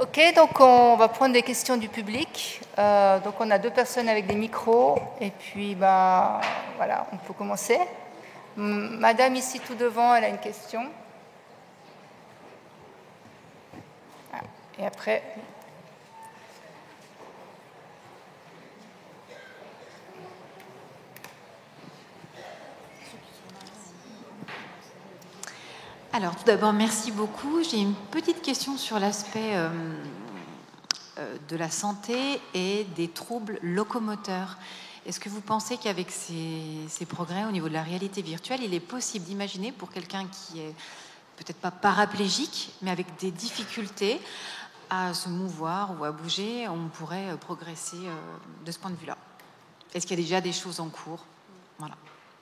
Ok, donc on va prendre des questions du public. Donc on a deux personnes avec des micros, et puis voilà, on peut commencer. Madame ici tout devant, elle a une question. Et après... Alors, tout d'abord, merci beaucoup. J'ai une petite question sur l'aspect de la santé et des troubles locomoteurs. Est-ce que vous pensez qu'avec ces progrès au niveau de la réalité virtuelle, il est possible d'imaginer pour quelqu'un qui est peut-être pas paraplégique, mais avec des difficultés à se mouvoir ou à bouger, on pourrait progresser de ce point de vue-là? Est-ce qu'il y a déjà des choses en cours? Voilà,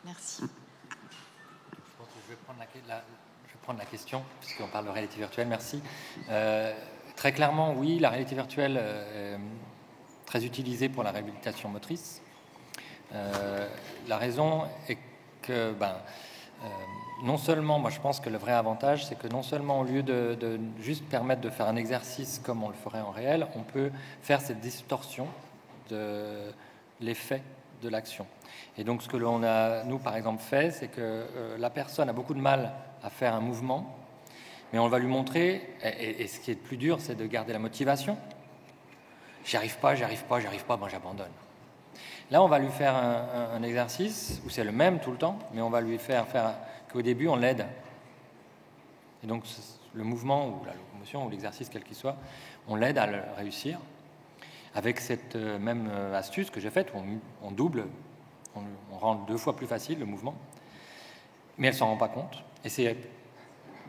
merci. Je pense que je vais prendre la question, puisqu'on parle de réalité virtuelle, merci. Très clairement, oui, la réalité virtuelle est très utilisée pour la réhabilitation motrice. La raison est que, non seulement, moi je pense que le vrai avantage, c'est que non seulement au lieu de juste permettre de faire un exercice comme on le ferait en réel, on peut faire cette distorsion de l'effet de l'action. Et donc ce que l'on a, nous par exemple, fait, c'est que la personne a beaucoup de mal à faire un mouvement, mais on va lui montrer, et ce qui est le plus dur, c'est de garder la motivation. J'y arrive pas, j'abandonne. Là, on va lui faire un exercice où c'est le même tout le temps, mais on va lui faire qu'au début, on l'aide. Et donc, le mouvement ou la locomotion ou l'exercice, quel qu'il soit, on l'aide à le réussir avec cette même astuce que j'ai faite, où on double, on rend 2 fois plus facile le mouvement, mais elle ne s'en rend pas compte. Et c'est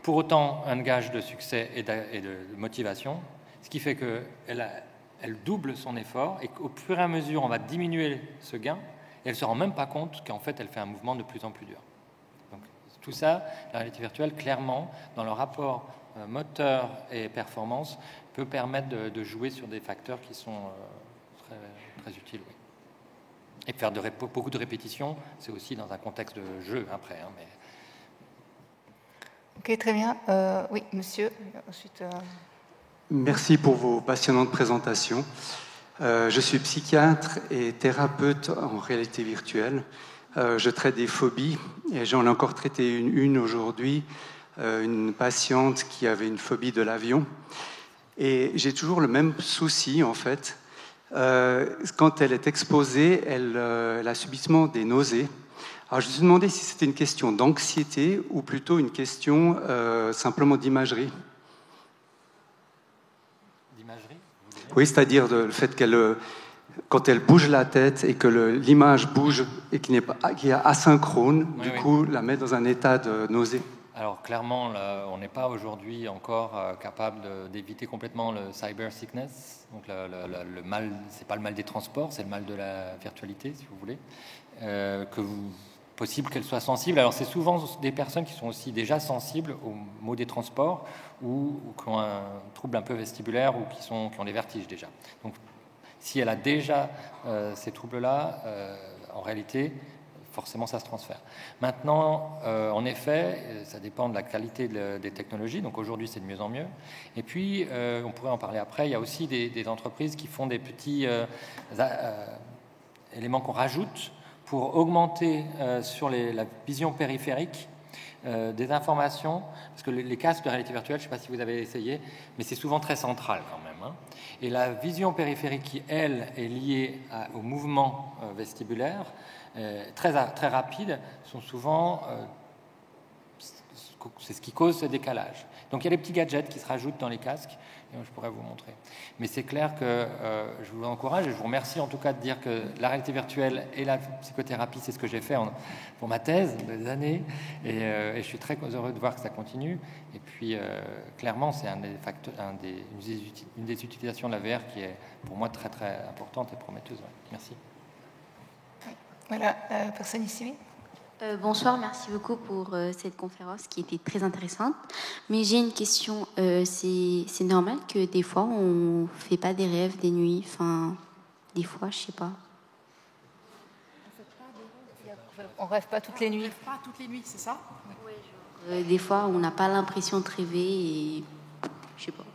pour autant un gage de succès et de motivation, ce qui fait qu'elle elle double son effort et qu'au fur et à mesure, on va diminuer ce gain et elle ne se rend même pas compte qu'en fait, elle fait un mouvement de plus en plus dur. Donc, tout ça, la réalité virtuelle, clairement, dans le rapport moteur et performance, peut permettre de jouer sur des facteurs qui sont très, très utiles. Oui. Et faire beaucoup de répétitions, c'est aussi dans un contexte de jeu après. Hein, mais... Ok, très bien. Oui, monsieur. Ensuite, Merci pour vos passionnantes présentations. Je suis psychiatre et thérapeute en réalité virtuelle. Je traite des phobies et j'en ai encore traité une aujourd'hui, une patiente qui avait une phobie de l'avion. Et j'ai toujours le même souci en fait. Quand elle est exposée, elle a subitement des nausées. Alors je me suis demandé si c'était une question d'anxiété ou plutôt une question simplement d'imagerie. D'imagerie ? Oui, c'est-à-dire le fait qu'elle, quand elle bouge la tête et que l'image bouge et qui est asynchrone, oui, du oui. coup, la met dans un état de nausée. Alors clairement, là, on n'est pas aujourd'hui encore capable d'éviter complètement le cyber sickness. Donc le mal, c'est pas le mal des transports, c'est le mal de la virtualité, si vous voulez. Possible qu'elle soit sensible. Alors c'est souvent des personnes qui sont aussi déjà sensibles aux maux des transports ou qui ont un trouble un peu vestibulaire ou qui ont des vertiges déjà. Donc si elle a déjà ces troubles-là, en réalité, forcément ça se transfère. Maintenant, en effet, ça dépend de la qualité des technologies. Donc aujourd'hui, c'est de mieux en mieux. Et puis, on pourrait en parler après, il y a aussi des entreprises qui font des petits éléments qu'on rajoute pour augmenter sur la vision périphérique des informations, parce que les casques de réalité virtuelle, je ne sais pas si vous avez essayé, mais c'est souvent très central quand même. Hein. Et la vision périphérique qui, elle, est liée au mouvement vestibulaire, très rapide, sont souvent... c'est ce qui cause ce décalage. Donc il y a des petits gadgets qui se rajoutent dans les casques, et je pourrais vous montrer. Mais c'est clair que je vous encourage, et je vous remercie en tout cas de dire que la réalité virtuelle et la psychothérapie, c'est ce que j'ai fait pour ma thèse, des années, et je suis très heureux de voir que ça continue. Et puis clairement, c'est une des utilisations de la VR qui est pour moi très très importante et prometteuse. Ouais. Merci. Voilà, personne ici, oui. Bonsoir, merci beaucoup pour cette conférence qui était très intéressante. Mais j'ai une question. C'est normal que des fois, on ne fait pas des rêves des nuits. Enfin, des fois, je ne sais pas. On ne rêve pas toutes les nuits. On ne rêve pas toutes les nuits, c'est ça? Oui. Des fois, on n'a pas l'impression de rêver et je ne sais pas.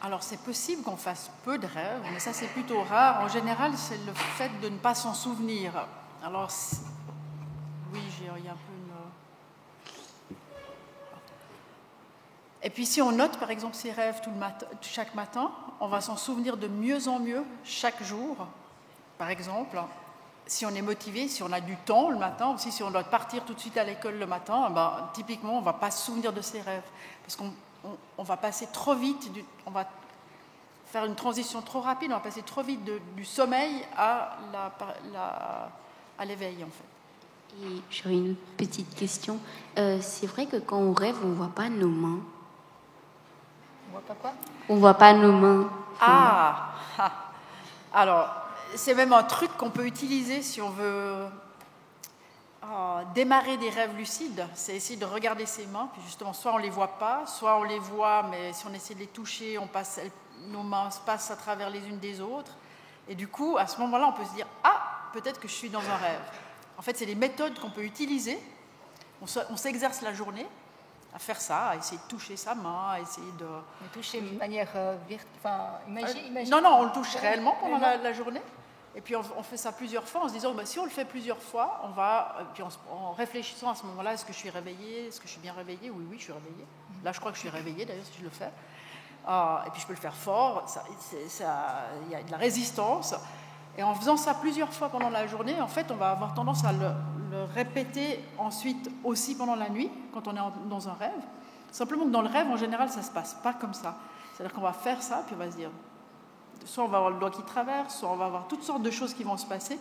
Alors, c'est possible qu'on fasse peu de rêves, mais ça, c'est plutôt rare. En général, c'est le fait de ne pas s'en souvenir. Alors, oui, il y a un peu une... Et puis, si on note, par exemple, ses rêves chaque matin, on va s'en souvenir de mieux en mieux chaque jour. Par exemple, si on est motivé, si on a du temps le matin, aussi si on doit partir tout de suite à l'école le matin, ben, typiquement, on ne va pas se souvenir de ses rêves. Parce qu'on va passer trop vite, on va faire une transition trop rapide, on va passer trop vite du sommeil à l'éveil, en fait. Et j'aurais une petite question. C'est vrai que quand on rêve, on ne voit pas nos mains. On voit pas quoi? On ne voit pas nos mains. Alors, c'est même un truc qu'on peut utiliser si on veut démarrer des rêves lucides. C'est essayer de regarder ses mains. Puis justement, soit on ne les voit pas, soit on les voit, mais si on essaie de les toucher, nos mains se passent à travers les unes des autres. Et du coup, à ce moment-là, on peut se dire « Ah, peut-être que je suis dans un rêve ». En fait, c'est des méthodes qu'on peut utiliser. On s'exerce la journée à faire ça, à essayer de toucher sa main, à essayer de... Mais toucher de manière imagée. Non, on le touche réellement pendant la journée. Et puis, on fait ça plusieurs fois en se disant, si on le fait plusieurs fois, puis en réfléchissant à ce moment-là, est-ce que je suis réveillée? Est-ce que je suis bien réveillée? Oui, je suis réveillée. Là, je crois que je suis réveillée, d'ailleurs, si je le fais. Et puis, je peux le faire fort. Il y a de la résistance. Et en faisant ça plusieurs fois pendant la journée, en fait, on va avoir tendance à le répéter ensuite aussi pendant la nuit, quand on est dans un rêve. Simplement que dans le rêve, en général, ça ne se passe pas comme ça. C'est-à-dire qu'on va faire ça, puis on va se dire, soit on va avoir le doigt qui traverse, soit on va avoir toutes sortes de choses qui vont se passer.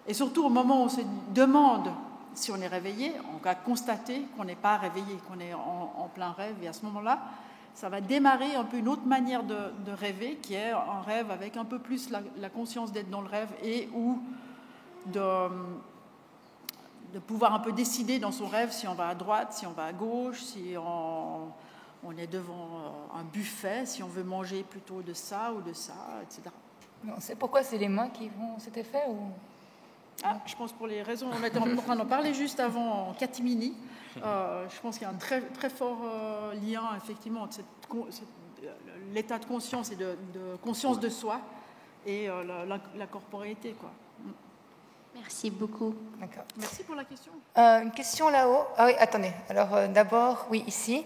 Et surtout, au moment où on se demande si on est réveillé, on va constater qu'on n'est pas réveillé, qu'on est en plein rêve. Et à ce moment-là, ça va démarrer un peu une autre manière de rêver, qui est un rêve avec un peu plus la conscience d'être dans le rêve et ou de pouvoir un peu décider dans son rêve si on va à droite, si on va à gauche, si on est devant un buffet, si on veut manger plutôt de ça ou de ça, etc. Non, c'est pourquoi c'est les mains qui font cet effet ou... Je pense pour les raisons, on était en train d'en parler juste avant en catimini. Je pense qu'il y a un très, très fort lien, effectivement, entre l'état de conscience et de conscience de soi et la corporéité, quoi. Merci beaucoup. D'accord. Merci pour la question. Une question là-haut. Ah oui, attendez. Alors d'abord, oui, ici.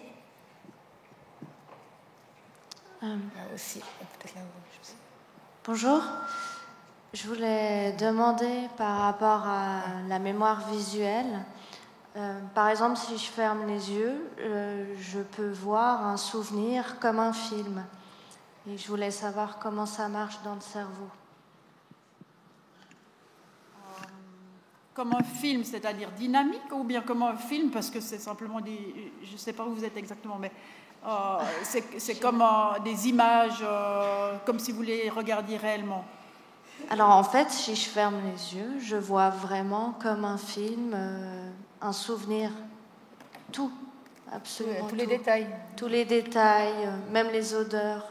Là aussi, peut-être là-haut. Je sais. Bonjour. Je voulais demander par rapport à la mémoire visuelle. Par exemple, si je ferme les yeux, je peux voir un souvenir comme un film. Et je voulais savoir comment ça marche dans le cerveau. Comme un film, c'est-à-dire dynamique, ou bien comme un film, parce que c'est simplement des... Je ne sais pas où vous êtes exactement, mais c'est comme des images, comme si vous les regardiez réellement. Alors en fait, si je ferme les yeux, je vois vraiment comme un film, un souvenir, tout, absolument tous tout. les détails. Tous les détails, même les odeurs.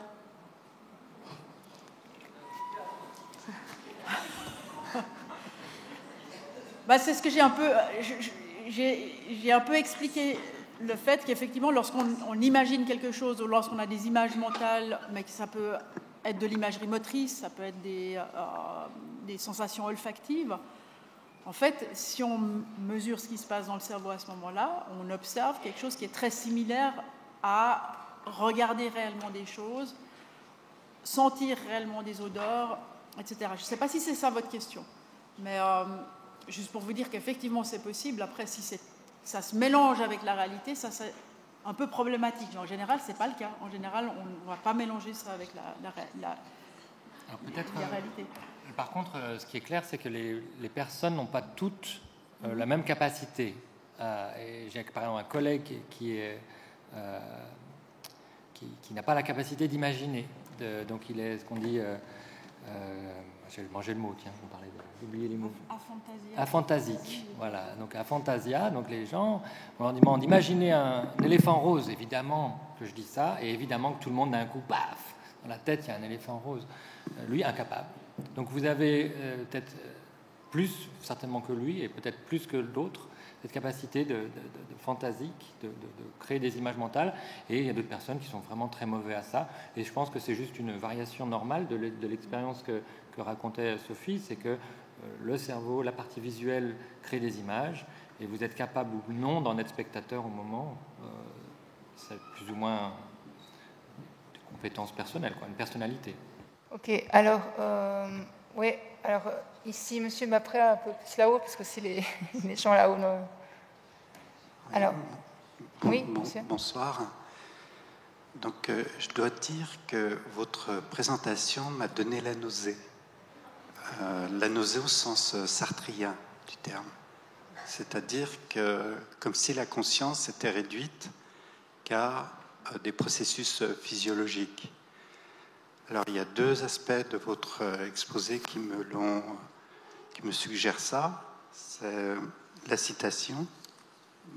C'est ce que j'ai un peu... J'ai un peu expliqué le fait qu'effectivement, lorsqu'on imagine quelque chose ou lorsqu'on a des images mentales, mais que ça peut être de l'imagerie motrice, ça peut être des sensations olfactives. En fait, si on mesure ce qui se passe dans le cerveau à ce moment-là, on observe quelque chose qui est très similaire à regarder réellement des choses, sentir réellement des odeurs, etc. Je ne sais pas si c'est ça votre question, mais juste pour vous dire qu'effectivement c'est possible. Après, si ça se mélange avec la réalité, ça c'est un peu problématique. En général, ce n'est pas le cas. En général, on ne va pas mélanger ça avec la réalité. Par contre, ce qui est clair, c'est que les personnes n'ont pas toutes la même capacité. Et j'ai par exemple un collègue qui n'a pas la capacité d'imaginer. Donc il est ce qu'on dit... j'ai mangé le mot, tiens, on parlait d'oublier les mots. Aphantasique. Voilà, donc aphantasia. Donc les gens, on leur demande d'imaginer un éléphant rose, évidemment que je dis ça, et évidemment que tout le monde d'un coup, paf, dans la tête, il y a un éléphant rose. Lui, incapable. Donc vous avez peut-être plus, certainement que lui, et peut-être plus que d'autres, cette capacité de fantasique, de créer des images mentales, et il y a d'autres personnes qui sont vraiment très mauvais à ça, et je pense que c'est juste une variation normale de l'expérience que racontait Sophie, c'est que le cerveau, la partie visuelle crée des images, et vous êtes capable ou non d'en être spectateur au moment, c'est plus ou moins des compétences personnelles, quoi, une personnalité. Ok, alors, oui, alors ici, monsieur, mais après un peu plus là-haut, parce que c'est les gens là-haut. Alors, oui, monsieur. Bonsoir. Donc, je dois dire que votre présentation m'a donné la nausée. La nausée au sens sartrien du terme. C'est-à-dire que, comme si la conscience était réduite qu'à des processus physiologiques. Alors, il y a deux aspects de votre exposé qui me suggèrent ça. C'est la citation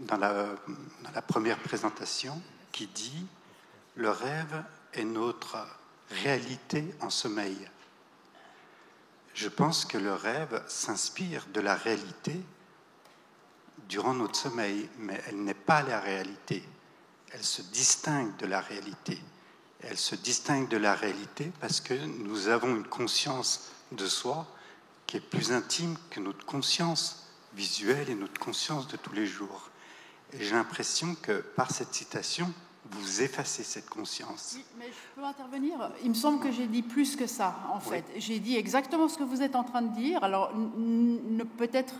dans la première présentation qui dit « Le rêve est notre réalité en sommeil ». Je pense que le rêve s'inspire de la réalité durant notre sommeil, mais elle n'est pas la réalité. Elle se distingue de la réalité. Elle se distingue de la réalité parce que nous avons une conscience de soi qui est plus intime que notre conscience visuelle et notre conscience de tous les jours. Et j'ai l'impression que par cette citation, vous effacez cette conscience. Oui, mais je peux intervenir. Il me semble que j'ai dit plus que ça, en fait. J'ai dit exactement ce que vous êtes en train de dire. Alors, peut-être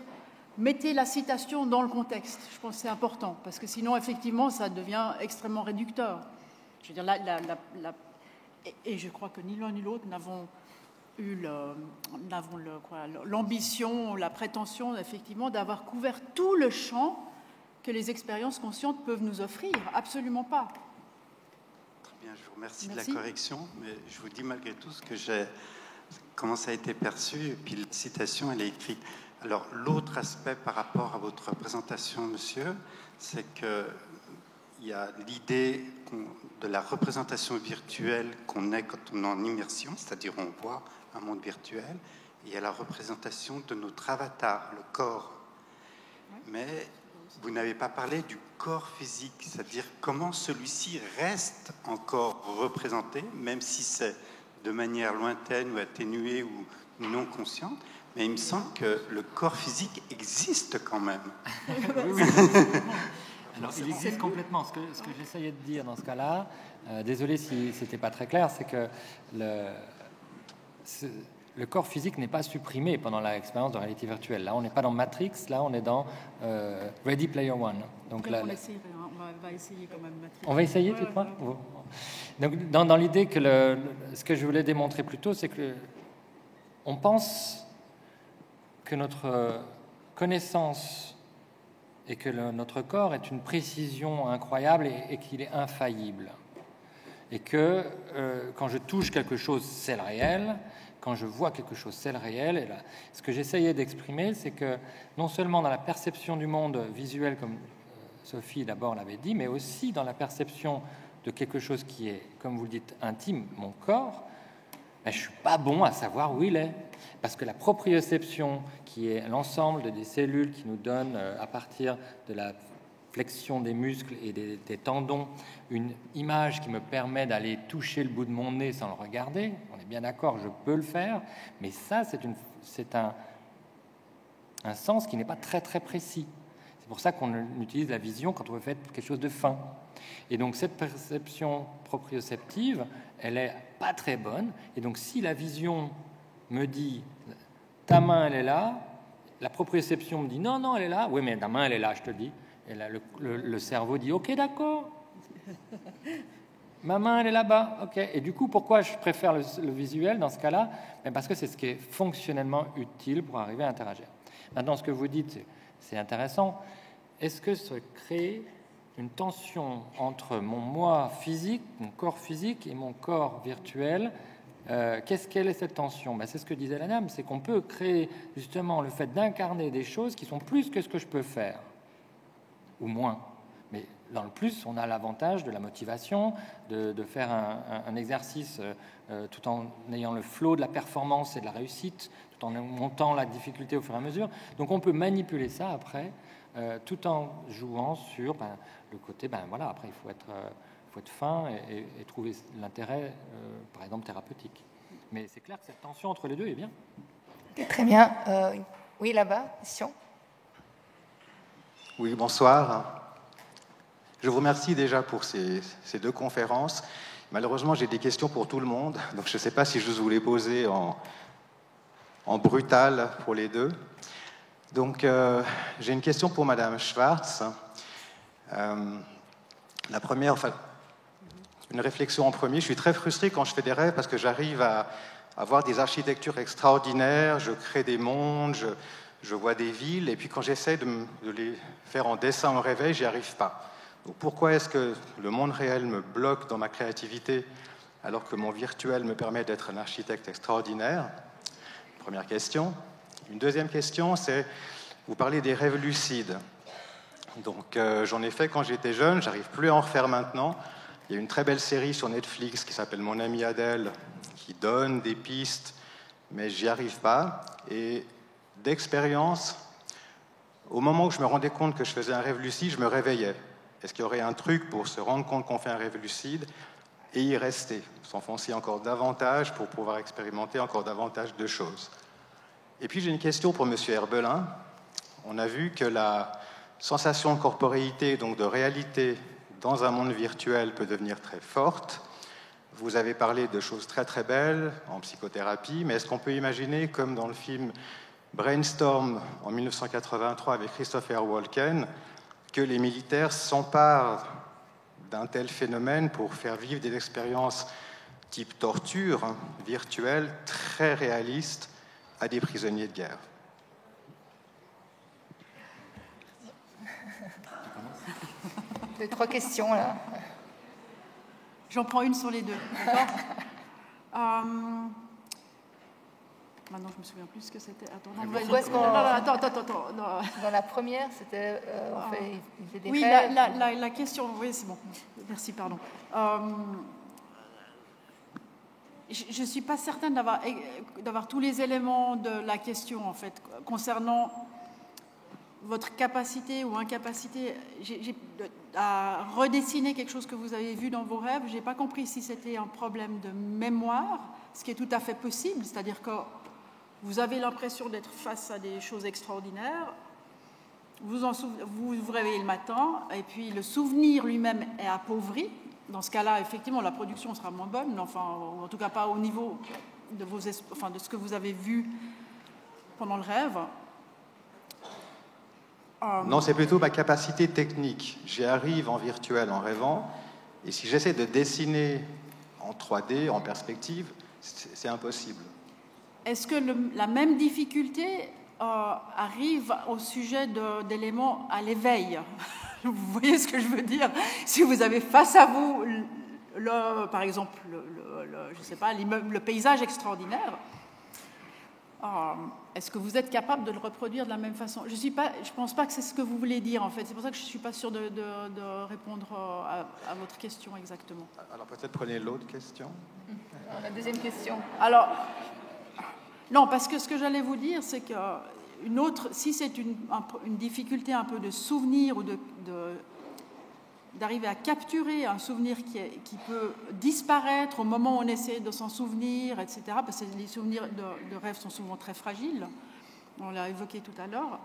mettez la citation dans le contexte. Je pense que c'est important, parce que sinon, effectivement, ça devient extrêmement réducteur. Je veux dire, et je crois que ni l'un ni l'autre n'avons eu l'ambition, la prétention, effectivement, d'avoir couvert tout le champ que les expériences conscientes peuvent nous offrir. Absolument pas. Bien, je vous remercie de la correction, mais je vous dis malgré tout comment ça a été perçu, et puis la citation, elle est écrite. Alors, l'autre aspect par rapport à votre présentation, monsieur, c'est qu'il y a l'idée de la représentation virtuelle qu'on est quand on est en immersion, c'est-à-dire on voit un monde virtuel, et il y a la représentation de notre avatar, le corps. Mais vous n'avez pas parlé du corps physique, c'est-à-dire comment celui-ci reste encore représenté, même si c'est de manière lointaine ou atténuée ou non consciente, mais il me semble que le corps physique existe quand même. Oui. Alors, il existe complètement. Ce que j'essayais de dire dans ce cas-là, désolé si ce n'était pas très clair, c'est que le corps physique n'est pas supprimé pendant l'expérience de réalité virtuelle. Là, on n'est pas dans Matrix, là, on est dans Ready Player One. Donc, on va essayer quand même Matrix. On va essayer, tu crois ? Donc, dans l'idée que ce que je voulais démontrer plus tôt, c'est que on pense que notre connaissance et que notre corps est une précision incroyable et qu'il est infaillible. Et que quand je touche quelque chose, c'est le réel. Quand je vois quelque chose, c'est le réel. Et là, ce que j'essayais d'exprimer, c'est que non seulement dans la perception du monde visuel, comme Sophie d'abord l'avait dit, mais aussi dans la perception de quelque chose qui est, comme vous le dites, intime, mon corps, ben, je ne suis pas bon à savoir où il est. Parce que la proprioception, qui est l'ensemble des cellules qui nous donnent, à partir de la flexion des muscles et des tendons, une image qui me permet d'aller toucher le bout de mon nez sans le regarder, on est bien d'accord, je peux le faire, mais ça, c'est un sens qui n'est pas très très précis. C'est pour ça qu'on utilise la vision quand on veut faire quelque chose de fin. Et donc cette perception proprioceptive, elle est pas très bonne. Et donc si la vision me dit ta main elle est là, la proprioception me dit non elle est là, oui mais ta main elle est là, je te le dis. Et là le cerveau dit ok d'accord, ma main elle est là-bas, ok. Et du coup pourquoi je préfère le visuel dans ce cas-là? Parce que c'est ce qui est fonctionnellement utile pour arriver à interagir. Maintenant ce que vous dites c'est intéressant. Est-ce que ça crée une tension entre mon moi physique, mon corps physique et mon corps virtuel? Quelle est cette tension? C'est ce que disait la dame, c'est qu'on peut créer justement le fait d'incarner des choses qui sont plus que ce que je peux faire, ou moins. Mais dans le plus, on a l'avantage de la motivation, de faire un exercice tout en ayant le flow de la performance et de la réussite, tout en montant la difficulté au fur et à mesure. Donc on peut manipuler ça après, tout en jouant sur le côté, voilà, après il faut être fin et trouver l'intérêt, par exemple, thérapeutique. Mais c'est clair que cette tension entre les deux est bien. Très bien. Oui, là-bas, question. Oui, bonsoir. Je vous remercie déjà pour ces deux conférences. Malheureusement, j'ai des questions pour tout le monde, donc je ne sais pas si je vous les poser en brutal pour les deux. Donc, j'ai une question pour Madame Schwartz. La première, une réflexion en premier. Je suis très frustré quand je fais des rêves parce que j'arrive à avoir des architectures extraordinaires, je crée des mondes, je vois des villes, et puis quand j'essaie de les faire en dessin au réveil, j'y arrive pas. Donc pourquoi est-ce que le monde réel me bloque dans ma créativité alors que mon virtuel me permet d'être un architecte extraordinaire? Première question. Une deuxième question, c'est, vous parlez des rêves lucides. Donc j'en ai fait quand j'étais jeune, j'arrive plus à en refaire maintenant. Il y a une très belle série sur Netflix qui s'appelle Mon ami Adèle, qui donne des pistes, mais j'y arrive pas. Et d'expérience, au moment où je me rendais compte que je faisais un rêve lucide, je me réveillais. Est-ce qu'il y aurait un truc pour se rendre compte qu'on fait un rêve lucide et y rester, s'enfoncer encore davantage pour pouvoir expérimenter encore davantage de choses? Et puis j'ai une question pour M. Herbelin. On a vu que la sensation de corporéité, donc de réalité, dans un monde virtuel peut devenir très forte. Vous avez parlé de choses très très belles en psychothérapie, mais est-ce qu'on peut imaginer, comme dans le film Brainstorm en 1983 avec Christopher Walken, que les militaires s'emparent d'un tel phénomène pour faire vivre des expériences type torture virtuelle très réalistes à des prisonniers de guerre? Deux, trois questions là. J'en prends une sur les deux, d'accord. Maintenant, je me souviens plus ce que c'était. Attends, non, attends. Dans la première, c'était il faisait des oui, rêves. La question, oui, c'est bon. Merci, pardon. Je ne suis pas certaine d'avoir tous les éléments de la question, en fait, concernant votre capacité ou incapacité à redessiner quelque chose que vous avez vu dans vos rêves. Je n'ai pas compris si c'était un problème de mémoire, ce qui est tout à fait possible, c'est-à-dire que vous avez l'impression d'être face à des choses extraordinaires, vous vous réveillez le matin, et puis le souvenir lui-même est appauvri. Dans ce cas-là, effectivement, la production sera moins bonne, enfin, en tout cas pas au niveau de ce que vous avez vu pendant le rêve. Non, c'est plutôt ma capacité technique. J'y arrive en virtuel, en rêvant, et si j'essaie de dessiner en 3D, en perspective, c'est impossible. Est-ce que la même difficulté arrive au sujet d'éléments à l'éveil? Vous voyez ce que je veux dire? Si vous avez face à vous, par exemple, je sais pas, le paysage extraordinaire, est-ce que vous êtes capable de le reproduire de la même façon? Je ne pense pas que c'est ce que vous voulez dire, en fait. C'est pour ça que je ne suis pas sûre de répondre à votre question exactement. Alors peut-être prenez l'autre question. La deuxième question. Alors, non, parce que ce que j'allais vous dire, c'est que si c'est une difficulté un peu de souvenir ou d'arriver à capturer un souvenir qui peut disparaître au moment où on essaie de s'en souvenir, etc., parce que les souvenirs de rêve sont souvent très fragiles, on l'a évoqué tout à l'heure.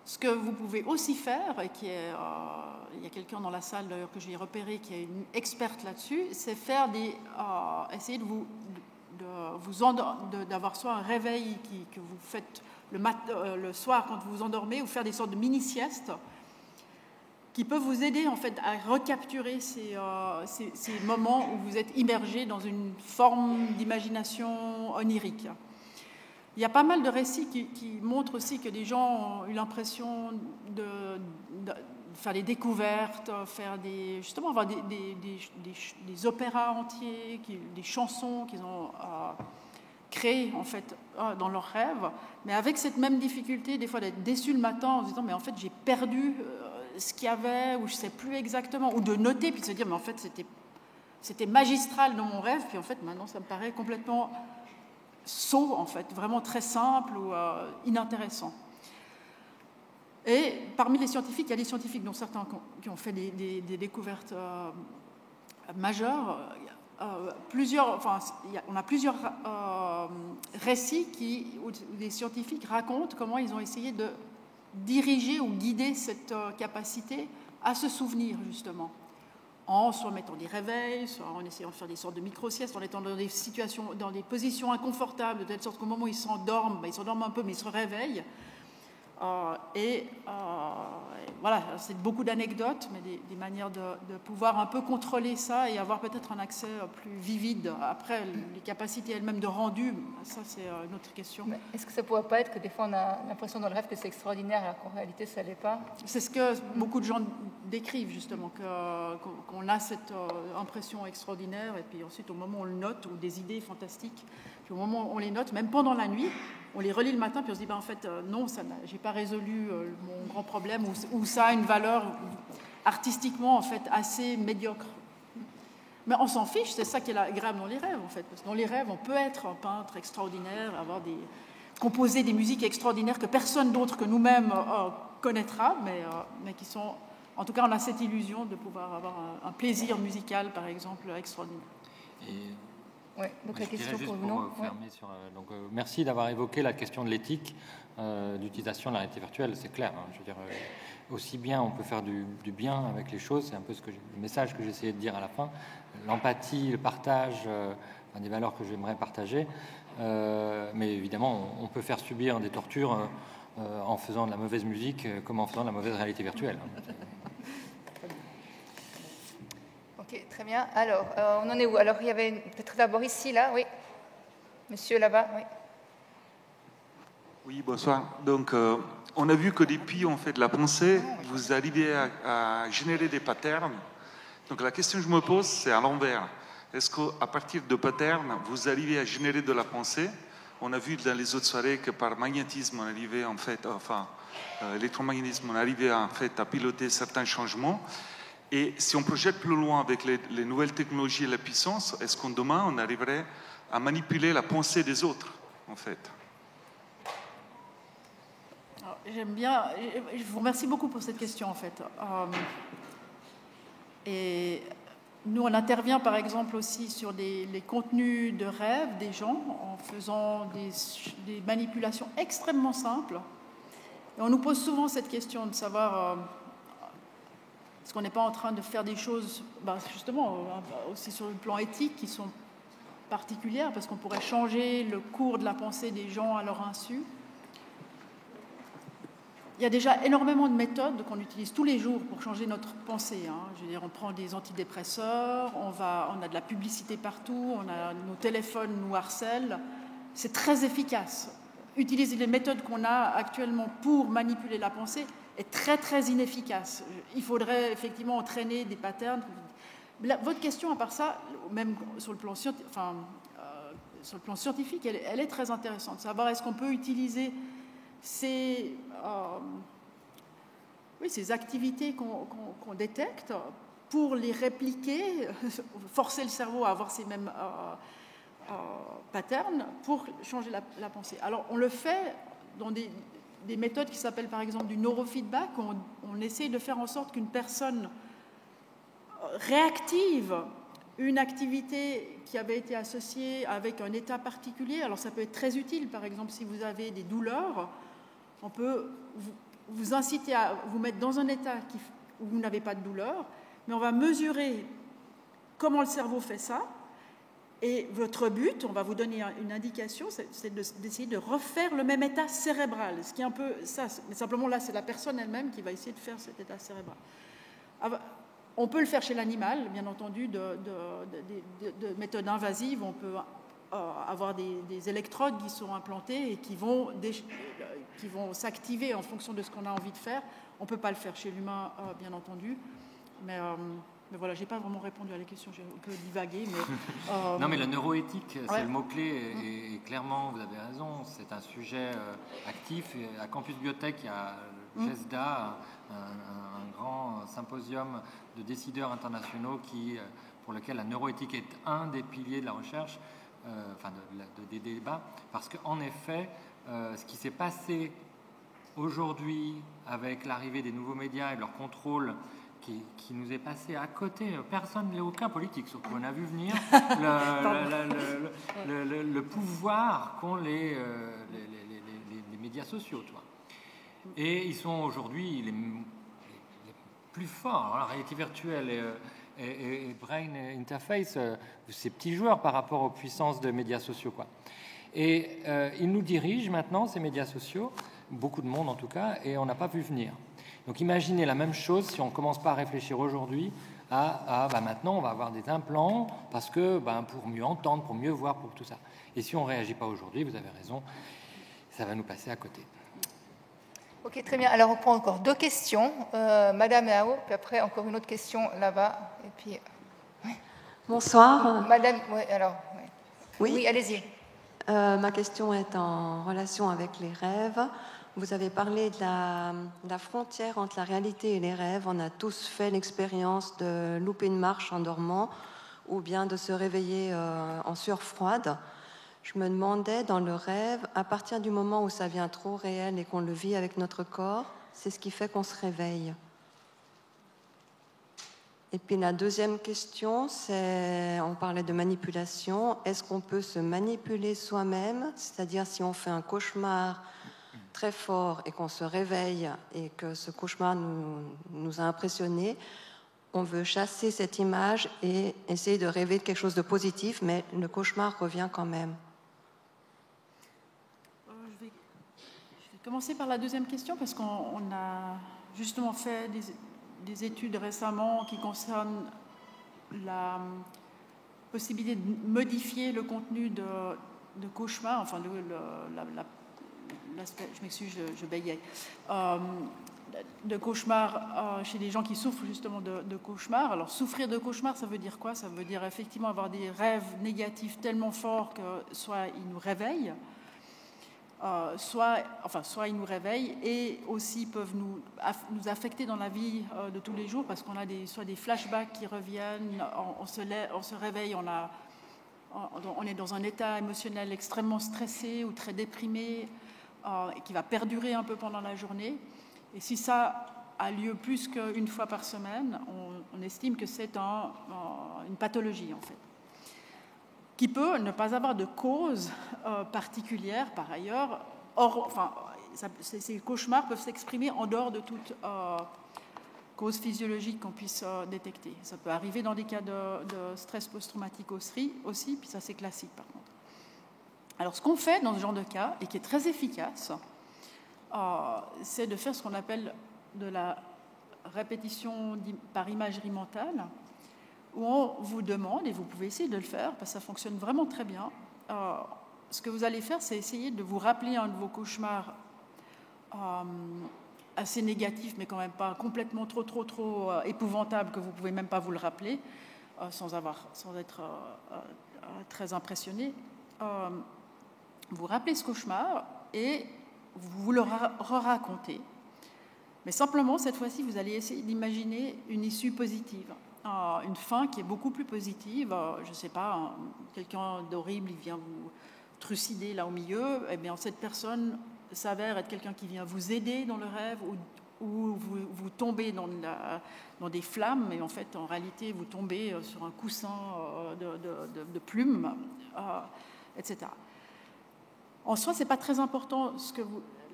Ce que vous pouvez aussi faire, et il y a quelqu'un dans la salle d'ailleurs que j'ai repéré qui est une experte là-dessus, c'est essayer d'avoir soit un réveil que vous faites le soir quand vous vous endormez, ou faire des sortes de mini-siestes qui peuvent vous aider en fait à recapturer ces moments où vous êtes immergé dans une forme d'imagination onirique. Il y a pas mal de récits qui montrent aussi que les gens ont eu l'impression de faire des découvertes, justement avoir des opéras entiers, des chansons qu'ils ont créées en fait dans leurs rêves, mais avec cette même difficulté des fois d'être déçu le matin en se disant mais en fait j'ai perdu ce qu'il y avait, ou je ne sais plus exactement, ou de noter puis de se dire mais en fait c'était magistral dans mon rêve, puis en fait maintenant ça me paraît complètement sot en fait, vraiment très simple ou inintéressant. Et parmi les scientifiques, il y a des scientifiques dont certains qui ont fait des découvertes majeures. On a plusieurs récits où des scientifiques racontent comment ils ont essayé de diriger ou guider cette capacité à se souvenir justement, en soit mettant des réveils, soit en essayant de faire des sortes de micro-siestes, en étant dans des situations, dans des positions inconfortables, de telle sorte qu'au moment où ils s'endorment, ils s'endorment un peu, mais ils se réveillent. Voilà, c'est beaucoup d'anecdotes, mais des manières de pouvoir un peu contrôler ça et avoir peut-être un accès plus vivide. Après, les capacités elles-mêmes de rendu, ça c'est une autre question. Mais est-ce que ça ne pourrait pas être que des fois on a l'impression dans le rêve que c'est extraordinaire alors qu'en réalité ça ne l'est pas? C'est ce que beaucoup de gens décrivent justement, qu'on a cette impression extraordinaire et puis ensuite au moment où on le note, ou des idées fantastiques, puis au moment où on les note, même pendant la nuit, on les relit le matin, puis on se dit, en fait, non, je n'ai pas résolu mon grand problème, ou ça a une valeur artistiquement, en fait, assez médiocre. Mais on s'en fiche, c'est ça qui est agréable dans les rêves, en fait. Parce que dans les rêves, on peut être un peintre extraordinaire, composer des musiques extraordinaires que personne d'autre que nous-mêmes connaîtra, mais qui sont... En tout cas, on a cette illusion de pouvoir avoir un plaisir musical, par exemple, extraordinaire. Ouais, donc la question pour vous, merci d'avoir évoqué la question de l'éthique d'utilisation de la réalité virtuelle, c'est clair. Je veux dire, aussi bien on peut faire du bien avec les choses, c'est un peu le message que j'essayais de dire à la fin, l'empathie, le partage, des valeurs que j'aimerais partager, mais évidemment on peut faire subir des tortures en faisant de la mauvaise musique comme en faisant de la mauvaise réalité virtuelle. Ok, très bien. Alors, on en est où? Alors, il y avait peut-être d'abord ici, là, oui. Monsieur là-bas, oui. Oui, bonsoir. Donc, on a vu que depuis on fait de la pensée, vous arrivez à générer des patterns Donc la question que je me pose, c'est à l'envers. Est-ce qu'à partir de patterns, vous arrivez à générer de la pensée? On a vu dans les autres soirées que par magnétisme, on arrivait en fait, électromagnétisme, on arrivait en fait à piloter certains changements. Et si on projette plus loin avec les nouvelles technologies et la puissance, est-ce qu'en demain, on arriverait à manipuler la pensée des autres, en fait? J'aime bien, je vous remercie beaucoup pour cette question en fait. Et nous, on intervient par exemple aussi sur les contenus de rêve des gens en faisant des manipulations extrêmement simples. Et on nous pose souvent cette question de savoir est-ce qu'on n'est pas en train de faire des choses, justement, aussi sur le plan éthique, qui sont particulières, parce qu'on pourrait changer le cours de la pensée des gens à leur insu. Il y a déjà énormément de méthodes qu'on utilise tous les jours pour changer notre pensée. Je veux dire, on prend des antidépresseurs, on a de la publicité partout, nos téléphones nous harcèlent. C'est très efficace. Utiliser les méthodes qu'on a actuellement pour manipuler la pensée est très, très inefficace. Il faudrait effectivement entraîner des patterns. Votre question, à part ça, même sur le plan scientifique, elle est très intéressante. Savoir est-ce qu'on peut utiliser ces activités qu'on détecte pour les répliquer, forcer le cerveau à avoir ces mêmes patterns pour changer la pensée. Alors, on le fait dans des méthodes qui s'appellent par exemple du neurofeedback. On essaie de faire en sorte qu'une personne réactive une activité qui avait été associée avec un état particulier. Alors, ça peut être très utile, par exemple, si vous avez des douleurs. On peut vous inciter à vous mettre dans un état où vous n'avez pas de douleur, mais on va mesurer comment le cerveau fait ça. Et votre but, on va vous donner une indication, c'est d'essayer de refaire le même état cérébral. Ce qui est un peu ça, mais simplement là, c'est la personne elle-même qui va essayer de faire cet état cérébral. On peut le faire chez l'animal, bien entendu, de méthodes invasives. On peut avoir des électrodes qui sont implantées et qui vont s'activer en fonction de ce qu'on a envie de faire. On ne peut pas le faire chez l'humain, bien entendu, mais voilà, je n'ai pas vraiment répondu à la question, j'ai un peu divagué. Mais, non, mais la neuroéthique, c'est le mot-clé, et clairement, vous avez raison, c'est un sujet actif. Et à Campus Biotech, il y a le GESDA, un grand symposium de décideurs internationaux pour lequel la neuroéthique est un des piliers de la recherche, des débats, parce qu'en effet, ce qui s'est passé aujourd'hui avec l'arrivée des nouveaux médias et leur contrôle qui nous est passé à côté, personne, aucun politique surtout, on a vu venir le pouvoir qu'ont les médias sociaux, toi. Et ils sont aujourd'hui les plus forts. Alors, la réalité virtuelle et Brain Interface, ces petits joueurs par rapport aux puissances des médias sociaux, quoi. Et ils nous dirigent maintenant, ces médias sociaux, beaucoup de monde en tout cas, et on n'a pas vu venir. Donc imaginez la même chose si on ne commence pas à réfléchir aujourd'hui maintenant on va avoir des implants parce que pour mieux entendre, pour mieux voir, pour tout ça. Et si on ne réagit pas aujourd'hui, vous avez raison, ça va nous passer à côté. Ok, très bien. Alors on prend encore 2 questions. Madame Ao, puis après encore une autre question là-bas. Et puis... Bonsoir. Madame, oui, allez-y. Ma question est en relation avec les rêves. Vous avez parlé de la frontière entre la réalité et les rêves. On a tous fait l'expérience de louper une marche en dormant ou bien de se réveiller en sueur froide. Je me demandais, dans le rêve, à partir du moment où ça devient trop réel et qu'on le vit avec notre corps, c'est ce qui fait qu'on se réveille. Et puis la deuxième question, on parlait de manipulation. Est-ce qu'on peut se manipuler soi-même? C'est-à-dire si on fait un cauchemar très fort et qu'on se réveille et que ce cauchemar nous a impressionnés, on veut chasser cette image et essayer de rêver de quelque chose de positif, mais le cauchemar revient quand même. Je vais commencer par la deuxième question parce qu'on a justement fait des études récemment qui concernent la possibilité de modifier le contenu de cauchemar, enfin l'aspect, je m'excuse, je bégayais, de cauchemars chez les gens qui souffrent justement de cauchemars. Alors souffrir de cauchemars, ça veut dire quoi? Ça veut dire effectivement avoir des rêves négatifs tellement forts que soit ils nous réveillent, soit ils nous réveillent et aussi peuvent nous affecter dans la vie de tous les jours parce qu'on a soit des flashbacks qui reviennent, on se réveille, on est dans un état émotionnel extrêmement stressé ou très déprimé et qui va perdurer un peu pendant la journée. Et si ça a lieu plus qu'une fois par semaine, on estime que c'est une pathologie en fait, qui peut ne pas avoir de cause particulière par ailleurs. Ces cauchemars peuvent s'exprimer en dehors de toute cause physiologique qu'on puisse détecter. Ça peut arriver dans des cas de stress post-traumatique aussi, puis ça c'est classique par contre. Alors ce qu'on fait dans ce genre de cas, et qui est très efficace, c'est de faire ce qu'on appelle de la répétition par imagerie mentale, où on vous demande, et vous pouvez essayer de le faire, parce que ça fonctionne vraiment très bien, ce que vous allez faire, c'est essayer de vous rappeler un de vos cauchemars assez négatif, mais quand même pas complètement trop épouvantable que vous ne pouvez même pas vous le rappeler, sans être très impressionné. Vous rappelez ce cauchemar et vous le racontez. Mais simplement, cette fois-ci, vous allez essayer d'imaginer une issue positive, une fin qui est beaucoup plus positive. Je ne sais pas, quelqu'un d'horrible, il vient vous trucider là au milieu, eh bien cette personne s'avère être quelqu'un qui vient vous aider dans le rêve ou vous tombez dans des flammes, et en fait, en réalité, vous tombez sur un coussin de plumes, etc. En soi, ce n'est pas très important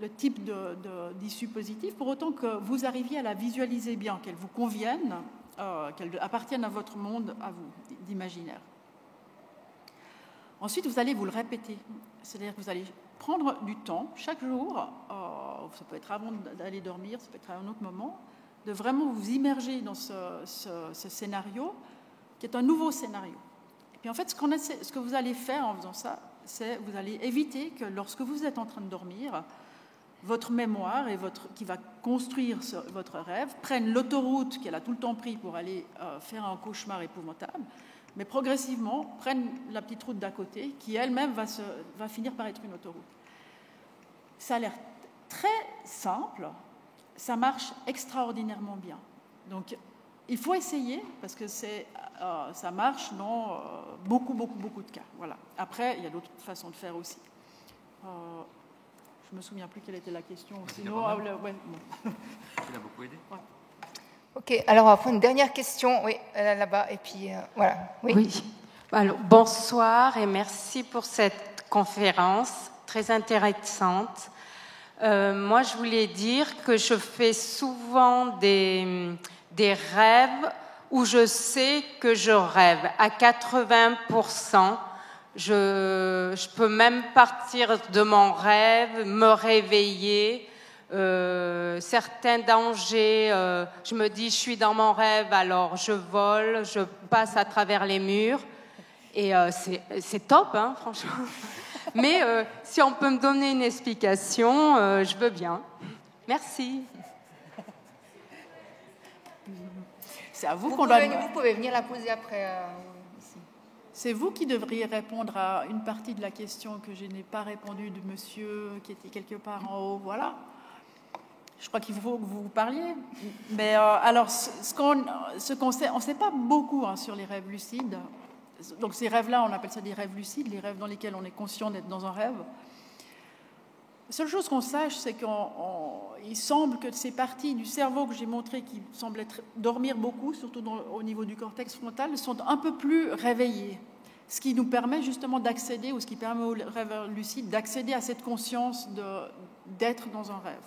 le type d'issue positive, pour autant que vous arriviez à la visualiser bien, qu'elle vous convienne, qu'elle appartienne à votre monde, à vous, d'imaginaire. Ensuite, vous allez vous le répéter, c'est-à-dire que vous allez prendre du temps, chaque jour, ça peut être avant d'aller dormir, ça peut être à un autre moment, de vraiment vous immerger dans ce scénario, qui est un nouveau scénario. Et puis en fait, ce que vous allez faire en faisant ça, c'est vous allez éviter que lorsque vous êtes en train de dormir, votre mémoire qui va construire votre rêve prenne l'autoroute qu'elle a tout le temps pris pour aller faire un cauchemar épouvantable, mais progressivement prennent la petite route d'à côté qui elle-même va finir par être une autoroute. Ça a l'air très simple, ça marche extraordinairement bien. Donc il faut essayer parce que ça marche dans beaucoup de cas. Voilà. Après, il y a d'autres façons de faire aussi. Je ne me souviens plus quelle était la question. Sinon, Tu l'as beaucoup aidé. Ouais. Ok, alors on va prendre une dernière question, oui, là-bas, et puis voilà. Oui. Alors, bonsoir et merci pour cette conférence très intéressante. Moi, je voulais dire que je fais souvent des rêves où je sais que je rêve à 80%. Je peux même partir de mon rêve, me réveiller. Certains dangers, je me dis je suis dans mon rêve, alors je vole, je passe à travers les murs et c'est top, hein, franchement. Mais si on peut me donner une explication, je veux bien. Merci. C'est à vous Vous qu'on doit... pouvez venir la poser après. Ici. C'est vous qui devriez répondre à une partie de la question que je n'ai pas répondu de monsieur qui était quelque part en haut. Voilà. Je crois qu'il faut que vous parliez. Mais alors, on ne sait pas beaucoup sur les rêves lucides. Donc ces rêves-là, on appelle ça des rêves lucides, les rêves dans lesquels on est conscient d'être dans un rêve. La seule chose qu'on sache, c'est qu'il semble que ces parties du cerveau que j'ai montrées, qui semblent dormir beaucoup, surtout au niveau du cortex frontal, sont un peu plus réveillées. Ce qui nous permet justement d'accéder, ou ce qui permet aux rêveurs lucides d'accéder à cette conscience d'être dans un rêve.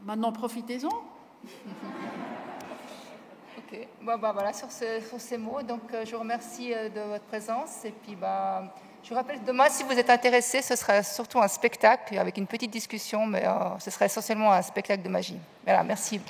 Maintenant, profitez-en. Ok, voilà, sur ces mots, donc je vous remercie de votre présence, et puis je vous rappelle, demain, si vous êtes intéressés, ce sera surtout un spectacle, avec une petite discussion, mais ce sera essentiellement un spectacle de magie. Voilà, merci.